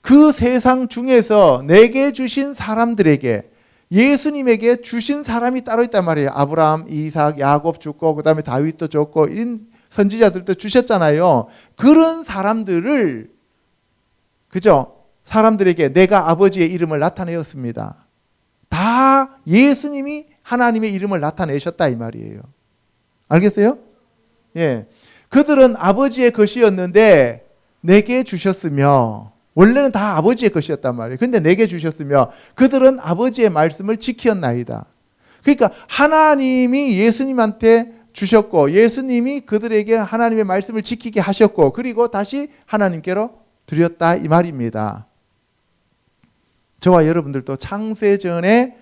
그 세상 중에서 내게 주신 사람들에게 예수님에게 주신 사람이 따로 있단 말이에요. 아브라함, 이삭, 야곱 줬고 그 다음에 다윗도 줬고 이런 선지자들도 주셨잖아요. 그런 사람들을 그죠? 사람들에게 내가 아버지의 이름을 나타내었습니다. 다 예수님이 하나님의 이름을 나타내셨다 이 말이에요. 알겠어요? 예. 그들은 아버지의 것이었는데 내게 주셨으며 원래는 다 아버지의 것이었단 말이에요. 그런데 내게 주셨으며 그들은 아버지의 말씀을 지키었나이다. 그러니까 하나님이 예수님한테 주셨고 예수님이 그들에게 하나님의 말씀을 지키게 하셨고 그리고 다시 하나님께로 드렸다 이 말입니다. 저와 여러분들도 창세전에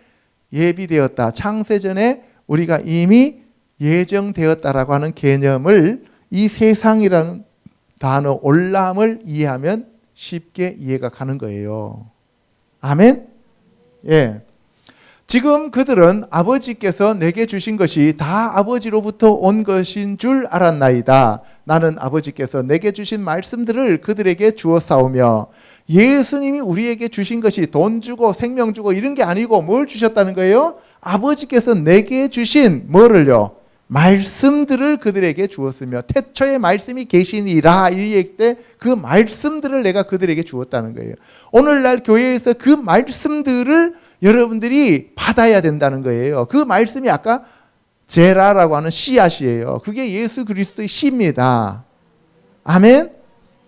예비되었다. 창세전에 우리가 이미 예정되었다라고 하는 개념을 이 세상이라는 단어 올람을 이해하면 쉽게 이해가 가는 거예요. 아멘? 예. 지금 그들은 아버지께서 내게 주신 것이 다 아버지로부터 온 것인 줄 알았나이다. 나는 아버지께서 내게 주신 말씀들을 그들에게 주었사오며 예수님이 우리에게 주신 것이 돈 주고 생명 주고 이런 게 아니고 뭘 주셨다는 거예요? 아버지께서 내게 주신 뭐를요? 말씀들을 그들에게 주었으며 태초에 말씀이 계시니라 이 얘기 때 그 말씀들을 내가 그들에게 주었다는 거예요. 오늘날 교회에서 그 말씀들을 여러분들이 받아야 된다는 거예요. 그 말씀이 아까 제라라고 하는 씨앗이에요. 그게 예수 그리스도의 씨입니다. 아멘?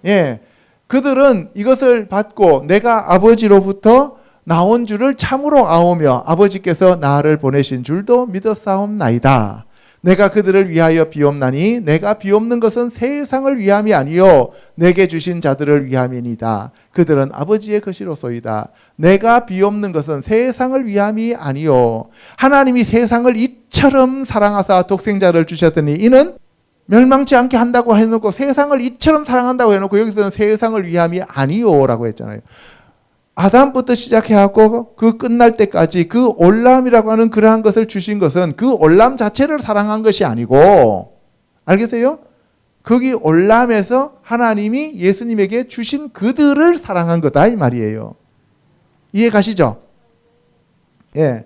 예. 그들은 이것을 받고 내가 아버지로부터 나온 줄을 참으로 아오며 아버지께서 나를 보내신 줄도 믿었사옵나이다. 내가 그들을 위하여 비옵나니 내가 비옵는 것은 세상을 위함이 아니요 내게 주신 자들을 위함이니이다. 그들은 아버지의 것이로소이다. 내가 비옵는 것은 세상을 위함이 아니요 하나님이 세상을 이처럼 사랑하사 독생자를 주셨더니 이는 멸망치 않게 한다고 해놓고 세상을 이처럼 사랑한다고 해놓고 여기서는 세상을 위함이 아니요라고 했잖아요. 아담부터 시작해갖고 그 끝날 때까지 그 올람이라고 하는 그러한 것을 주신 것은 그 올람 자체를 사랑한 것이 아니고 알겠어요? 거기 올람에서 하나님이 예수님에게 주신 그들을 사랑한 거다 이 말이에요. 이해 가시죠? 예.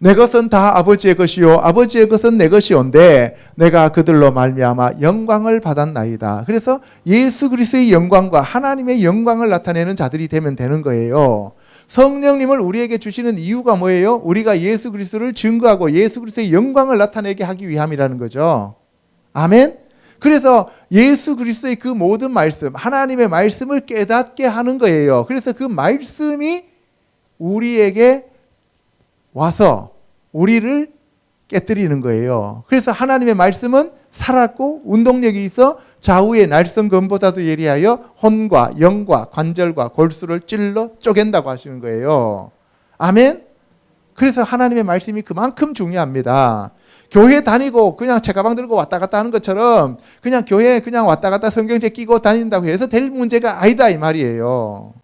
내 것은 다 아버지의 것이요 아버지의 것은 내 것이온데 내가 그들로 말미암아 영광을 받았나이다. 그래서 예수 그리스도의 영광과 하나님의 영광을 나타내는 자들이 되면 되는 거예요. 성령님을 우리에게 주시는 이유가 뭐예요? 우리가 예수 그리스도를 증거하고 예수 그리스도의 영광을 나타내게 하기 위함이라는 거죠. 아멘? 그래서 예수 그리스도의 그 모든 말씀, 하나님의 말씀을 깨닫게 하는 거예요. 그래서 그 말씀이 우리에게 와서 우리를 깨뜨리는 거예요. 그래서 하나님의 말씀은 살았고 운동력이 있어 좌우의 날성검보다도 예리하여 혼과 영과 관절과 골수를 찔러 쪼갠다고 하시는 거예요. 아멘? 그래서 하나님의 말씀이 그만큼 중요합니다. 교회 다니고 그냥 책가방 들고 왔다 갔다 하는 것처럼 그냥 교회에 그냥 왔다 갔다 성경책 끼고 다닌다고 해서 될 문제가 아니다 이 말이에요.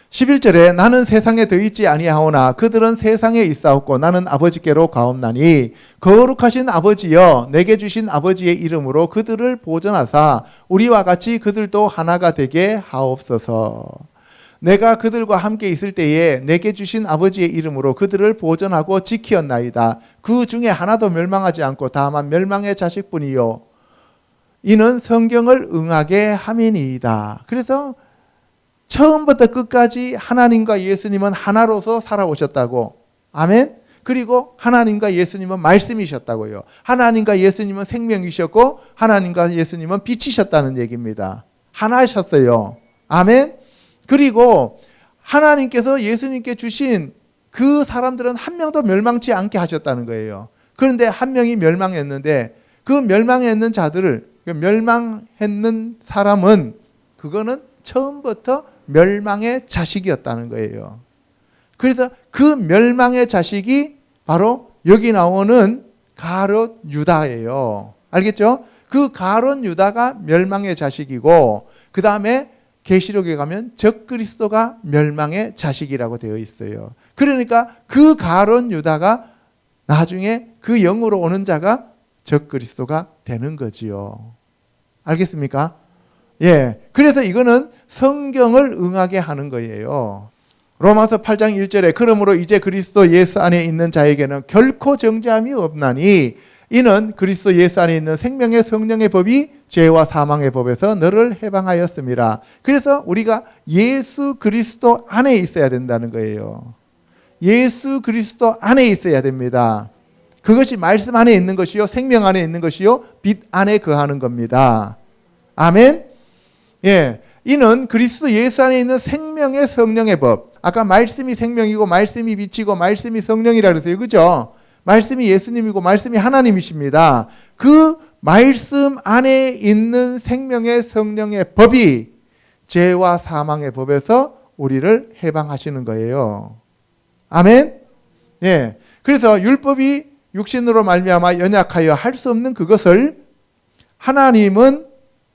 11절에 나는 세상에 더 있지 아니하오나 그들은 세상에 있사옵고 나는 아버지께로 가옵나니 거룩하신 아버지여 내게 주신 아버지의 이름으로 그들을 보존하사 우리와 같이 그들도 하나가 되게 하옵소서. 내가 그들과 함께 있을 때에 내게 주신 아버지의 이름으로 그들을 보존하고 지키었나이다. 그 중에 하나도 멸망하지 않고 다만 멸망의 자식뿐이요 이는 성경을 응하게 함이니이다. 그래서 처음부터 끝까지 하나님과 예수님은 하나로서 살아오셨다고. 아멘? 그리고 하나님과 예수님은 말씀이셨다고요. 하나님과 예수님은 생명이셨고 하나님과 예수님은 빛이셨다는 얘기입니다. 하나셨어요. 아멘? 그리고 하나님께서 예수님께 주신 그 사람들은 한 명도 멸망치 않게 하셨다는 거예요. 그런데 한 명이 멸망했는데 그 멸망했는 자들을 멸망했는 사람은 그거는 처음부터 멸망의 자식이었다는 거예요. 그래서 그 멸망의 자식이 바로 여기 나오는 가롯 유다예요. 알겠죠? 그 가롯 유다가 멸망의 자식이고 그 다음에 계시록에 가면 적그리스도가 멸망의 자식이라고 되어 있어요. 그러니까 그 가롯 유다가 나중에 그 영으로 오는 자가 적그리스도가 되는 거지요. 알겠습니까? 예. 그래서 이거는 성경을 응하게 하는 거예요. 로마서 8장 1절에 그러므로 이제 그리스도 예수 안에 있는 자에게는 결코 정죄함이 없나니 이는 그리스도 예수 안에 있는 생명의 성령의 법이 죄와 사망의 법에서 너를 해방하였음이라. 그래서 우리가 예수 그리스도 안에 있어야 된다는 거예요. 예수 그리스도 안에 있어야 됩니다. 그것이 말씀 안에 있는 것이요 생명 안에 있는 것이요 빛 안에 거하는 겁니다. 아멘. 예, 이는 그리스도 예수 안에 있는 생명의 성령의 법. 아까 말씀이 생명이고 말씀이 빛이고 말씀이 성령이라 그랬어요. 그죠? 말씀이 예수님이고 말씀이 하나님이십니다. 그 말씀 안에 있는 생명의 성령의 법이 죄와 사망의 법에서 우리를 해방하시는 거예요. 아멘? 예. 그래서 율법이 육신으로 말미암아 연약하여 할 수 없는 그것을 하나님은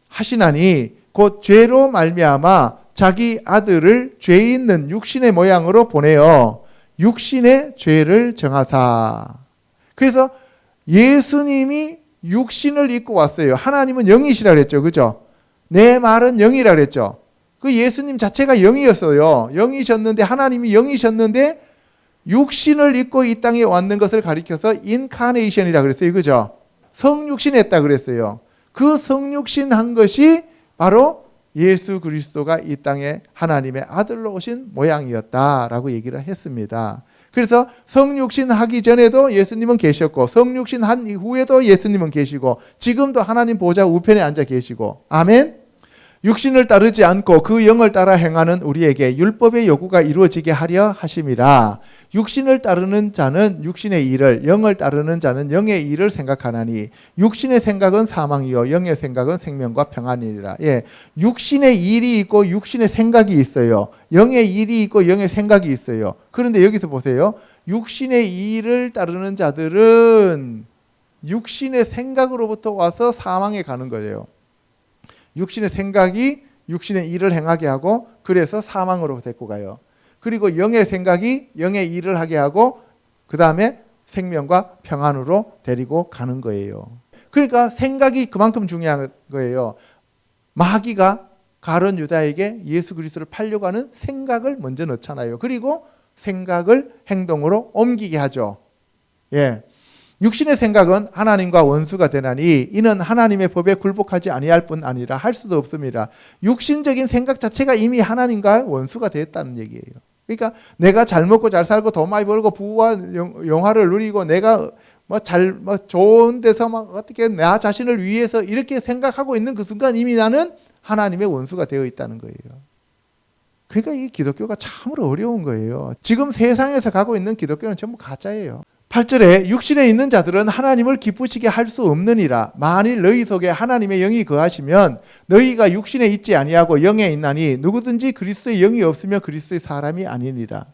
하시나니 곧 죄로 말미암아 자기 아들을 죄 있는 육신의 모양으로 보내어 육신의 죄를 정하사. 그래서 예수님이 육신을 입고 왔어요. 하나님은 영이시라 그랬죠. 그죠? 내 말은 영이라 그랬죠. 그 예수님 자체가 영이었어요. 영이셨는데, 하나님이 영이셨는데 육신을 입고 이 땅에 왔는 것을 가리켜서 인카네이션이라 그랬어요. 그죠? 성육신했다 그랬어요. 그 성육신한 것이 바로 예수 그리스도가 이 땅에 하나님의 아들로 오신 모양이었다라고 얘기를 했습니다. 그래서 성육신하기 전에도 예수님은 계셨고 성육신한 이후에도 예수님은 계시고 지금도 하나님 보좌 우편에 앉아 계시고 아멘. 육신을 따르지 않고 그 영을 따라 행하는 우리에게 율법의 요구가 이루어지게 하려 하심이라. 육신을 따르는 자는 육신의 일을, 영을 따르는 자는 영의 일을 생각하나니 육신의 생각은 사망이요 영의 생각은 생명과 평안이니라. 예, 육신의 일이 있고 육신의 생각이 있어요. 영의 일이 있고 영의 생각이 있어요. 그런데 여기서 보세요. 육신의 일을 따르는 자들은 육신의 생각으로부터 와서 사망에 가는 거예요. 육신의 생각이 육신의 일을 행하게 하고 그래서 사망으로 데리고 가요. 그리고 영의 생각이 영의 일을 하게 하고 그 다음에 생명과 평안으로 데리고 가는 거예요. 그러니까 생각이 그만큼 중요한 거예요. 마귀가 가룟 유다에게 예수 그리스도를 팔려고 하는 생각을 먼저 넣잖아요. 그리고 생각을 행동으로 옮기게 하죠. 예. 육신의 생각은 하나님과 원수가 되나니 이는 하나님의 법에 굴복하지 아니할 뿐 아니라 할 수도 없습니다. 육신적인 생각 자체가 이미 하나님과 원수가 됐다는 얘기예요. 그러니까 내가 잘 먹고 잘 살고 돈 많이 벌고 부와 영화를 누리고 내가 좋은 데서 어떻게 나 자신을 위해서 이렇게 생각하고 있는 그 순간 이미 나는 하나님의 원수가 되어 있다는 거예요. 그러니까 이 기독교가 참으로 어려운 거예요. 지금 세상에서 가고 있는 기독교는 전부 가짜예요. 8절에 육신에 있는 자들은 하나님을 기쁘시게 할 수 없느니라. 만일 너희 속에 하나님의 영이 거하시면 너희가 육신에 있지 아니하고 영에 있나니 누구든지 그리스도의 영이 없으면 그리스도의 사람이 아니니라.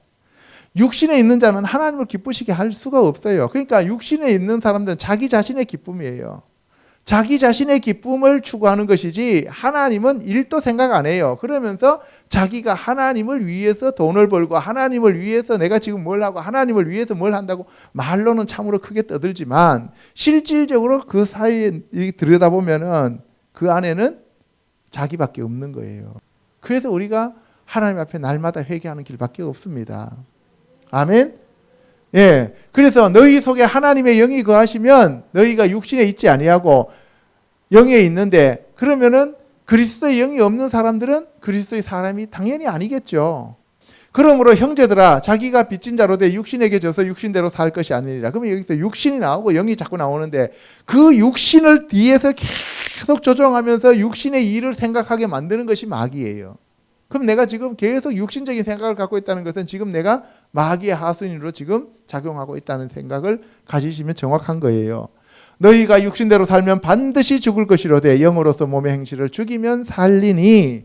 육신에 있는 자는 하나님을 기쁘시게 할 수가 없어요. 그러니까 육신에 있는 사람들은 자기 자신의 기쁨이에요. 자기 자신의 기쁨을 추구하는 것이지 하나님은 일도 생각 안 해요. 그러면서 자기가 하나님을 위해서 돈을 벌고 하나님을 위해서 내가 지금 뭘 하고 하나님을 위해서 뭘 한다고 말로는 참으로 크게 떠들지만 실질적으로 그 사이에 들여다보면은 그 안에는 자기밖에 없는 거예요. 그래서 우리가 하나님 앞에 날마다 회개하는 길밖에 없습니다. 아멘. 예, 그래서 너희 속에 하나님의 영이 거하시면 너희가 육신에 있지 아니하고 영에 있는데 그러면은 그리스도의 영이 없는 사람들은 그리스도의 사람이 당연히 아니겠죠. 그러므로 형제들아 자기가 빚진 자로 돼 육신에게 져서 육신대로 살 것이 아니니라. 그러면 여기서 육신이 나오고 영이 자꾸 나오는데 그 육신을 뒤에서 계속 조종하면서 육신의 일을 생각하게 만드는 것이 마귀예요. 그럼 내가 지금 계속 육신적인 생각을 갖고 있다는 것은 지금 내가 마귀의 하수인으로 지금 작용하고 있다는 생각을 가지시면 정확한 거예요. 너희가 육신대로 살면 반드시 죽을 것이로되 영으로서 몸의 행실을 죽이면 살리니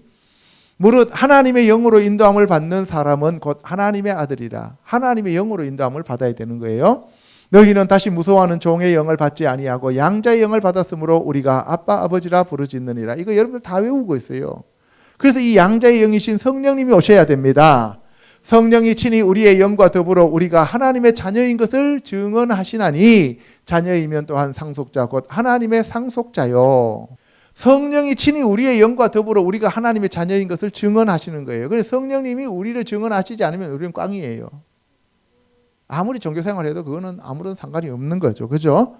무릇 하나님의 영으로 인도함을 받는 사람은 곧 하나님의 아들이라. 하나님의 영으로 인도함을 받아야 되는 거예요. 너희는 다시 무서워하는 종의 영을 받지 아니하고 양자의 영을 받았으므로 우리가 아빠 아버지라 부르짖느니라. 이거 여러분들 다 외우고 있어요. 그래서 이 양자의 영이신 성령님이 오셔야 됩니다. 성령이 친히 우리의 영과 더불어 우리가 하나님의 자녀인 것을 증언하시나니 자녀이면 또한 상속자 곧 하나님의 상속자요. 성령이 친히 우리의 영과 더불어 우리가 하나님의 자녀인 것을 증언하시는 거예요. 그래서 성령님이 우리를 증언하시지 않으면 우리는 꽝이에요. 아무리 종교생활해도 그거는 아무런 상관이 없는 거죠. 그죠?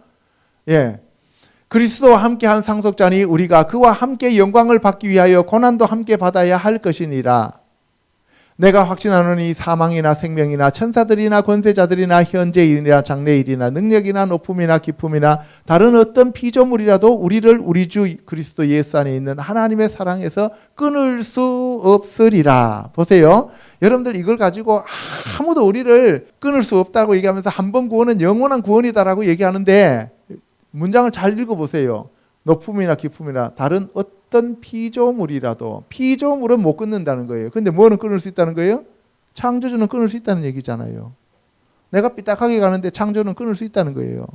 예. 그리스도와 함께 한 상속자니 우리가 그와 함께 영광을 받기 위하여 고난도 함께 받아야 할 것이니라. 내가 확신하노니 사망이나 생명이나 천사들이나 권세자들이나 현재일이나 장래일이나 능력이나 높음이나 깊음이나 다른 어떤 피조물이라도 우리를 우리 주 그리스도 예수 안에 있는 하나님의 사랑에서 끊을 수 없으리라. 보세요. 여러분들 이걸 가지고 아무도 우리를 끊을 수 없다고 얘기하면서 한 번 구원은 영원한 구원이다라고 얘기하는데 문장을 잘 읽어보세요. 높음이나 깊음이나 다른 어떤 피조물이라도, 피조물은 못 끊는다는 거예요. 근데 뭐는 끊을 수 있다는 거예요? 창조주는 끊을 수 있다는 얘기잖아요. 내가 삐딱하게 가는데 창조는 끊을 수 있다는 거예요.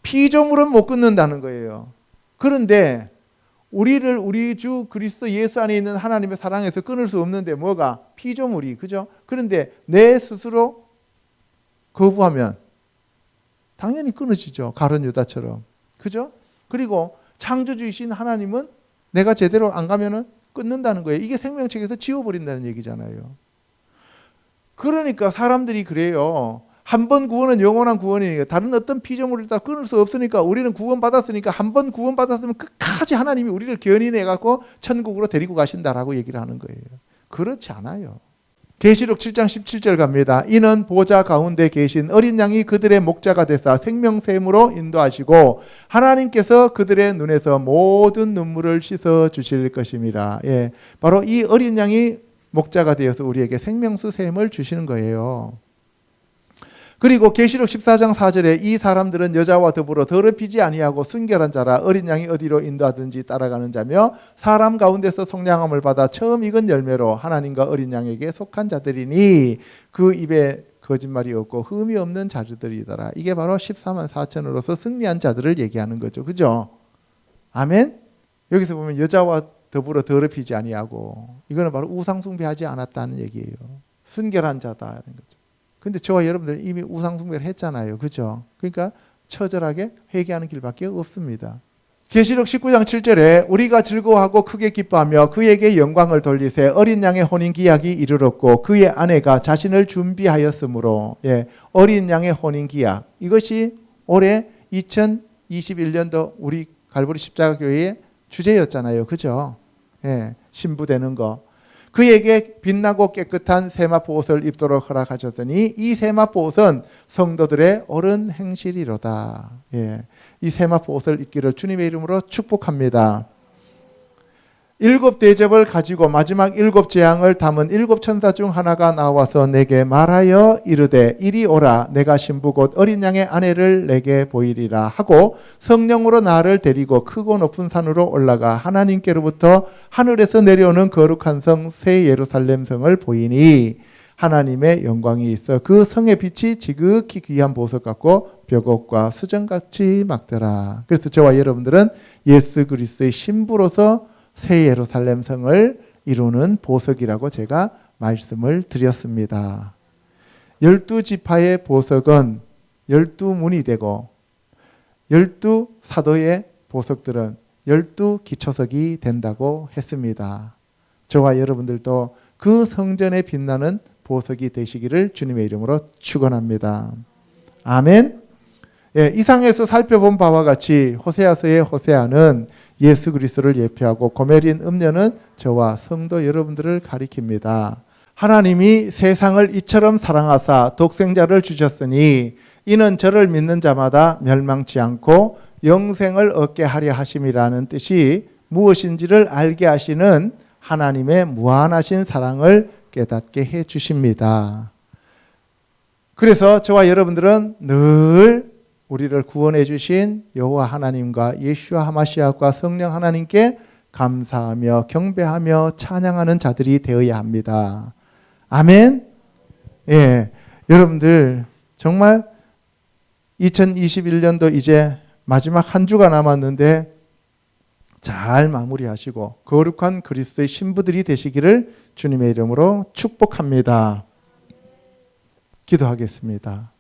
피조물은 못 끊는다는 거예요. 그런데 우리를 우리 주 그리스도 예수 안에 있는 하나님의 사랑에서 끊을 수 없는데 뭐가? 피조물이, 그죠? 그런데 내 스스로 거부하면 당연히 끊어지죠. 가룟 유다처럼. 그죠? 그리고 창조주이신 하나님은 내가 제대로 안 가면은 끊는다는 거예요. 이게 생명책에서 지워버린다는 얘기잖아요. 그러니까 사람들이 그래요. 한 번 구원은 영원한 구원이니까 다른 어떤 피조물을 다 끊을 수 없으니까 우리는 구원받았으니까 한 번 구원받았으면 끝까지 하나님이 우리를 견인해 갖고 천국으로 데리고 가신다라고 얘기를 하는 거예요. 그렇지 않아요. 계시록 7장 17절 갑니다. 이는 보좌 가운데 계신 어린 양이 그들의 목자가 되사 생명샘으로 인도하시고 하나님께서 그들의 눈에서 모든 눈물을 씻어 주실 것임이라. 예, 바로 이 어린 양이 목자가 되어서 우리에게 생명수 샘을 주시는 거예요. 그리고 계시록 14장 4절에 이 사람들은 여자와 더불어 더럽히지 아니하고 순결한 자라 어린 양이 어디로 인도하든지 따라가는 자며 사람 가운데서 속량함을 받아 처음 익은 열매로 하나님과 어린 양에게 속한 자들이니 그 입에 거짓말이 없고 흠이 없는 자들이더라. 이게 바로 14만 4천으로서 승리한 자들을 얘기하는 거죠. 그죠? 아멘? 여기서 보면 여자와 더불어 더럽히지 아니하고 이거는 바로 우상숭배하지 않았다는 얘기예요. 순결한 자다라는 거죠. 근데 저와 여러분들 이미 우상숭배를 했잖아요. 그죠? 그러니까 처절하게 회개하는 길밖에 없습니다. 계시록 19장 7절에 우리가 즐거워하고 크게 기뻐하며 그에게 영광을 돌리세 어린 양의 혼인 기약이 이르렀고 그의 아내가 자신을 준비하였으므로. 예, 어린 양의 혼인 기약. 이것이 올해 2021년도 우리 갈보리 십자가 교회의 주제였잖아요. 그죠? 예, 신부되는 거. 그에게 빛나고 깨끗한 세마포 옷을 입도록 허락하셨으니 이 세마포 옷은 성도들의 옳은 행실이로다. 예, 이 세마포 옷을 입기를 주님의 이름으로 축복합니다. 7 대접을 가지고 마지막 7 재앙을 담은 7 천사 중 하나가 나와서 내게 말하여 이르되 이리 오라 내가 신부 곧 어린 양의 아내를 내게 보이리라 하고 성령으로 나를 데리고 크고 높은 산으로 올라가 하나님께로부터 하늘에서 내려오는 거룩한 성 새 예루살렘 성을 보이니 하나님의 영광이 있어 그 성의 빛이 지극히 귀한 보석 같고 벽옥과 수정같이 막더라. 그래서 저와 여러분들은 예수 그리스도의 신부로서 새 예루살렘 성을 이루는 보석이라고 제가 말씀을 드렸습니다. 12지파의 보석은 12문이 되고 12사도의 보석들은 12기초석이 된다고 했습니다. 저와 여러분들도 그 성전에 빛나는 보석이 되시기를 주님의 이름으로 축원합니다. 아멘. 예, 이상에서 살펴본 바와 같이 호세아서의 호세아는 예수 그리스도를 예표하고 고멜인 음녀는 저와 성도 여러분들을 가리킵니다. 하나님이 세상을 이처럼 사랑하사 독생자를 주셨으니 이는 저를 믿는 자마다 멸망치 않고 영생을 얻게 하려 하심이라는 뜻이 무엇인지를 알게 하시는 하나님의 무한하신 사랑을 깨닫게 해 주십니다. 그래서 저와 여러분들은 늘 우리를 구원해 주신 여호와 하나님과 예수와 하마시아과 성령 하나님께 감사하며 경배하며 찬양하는 자들이 되어야 합니다. 아멘. 예, 여러분들 정말 2021년도 이제 마지막 한 주가 남았는데 잘 마무리하시고 거룩한 그리스도의 신부들이 되시기를 주님의 이름으로 축복합니다. 기도하겠습니다.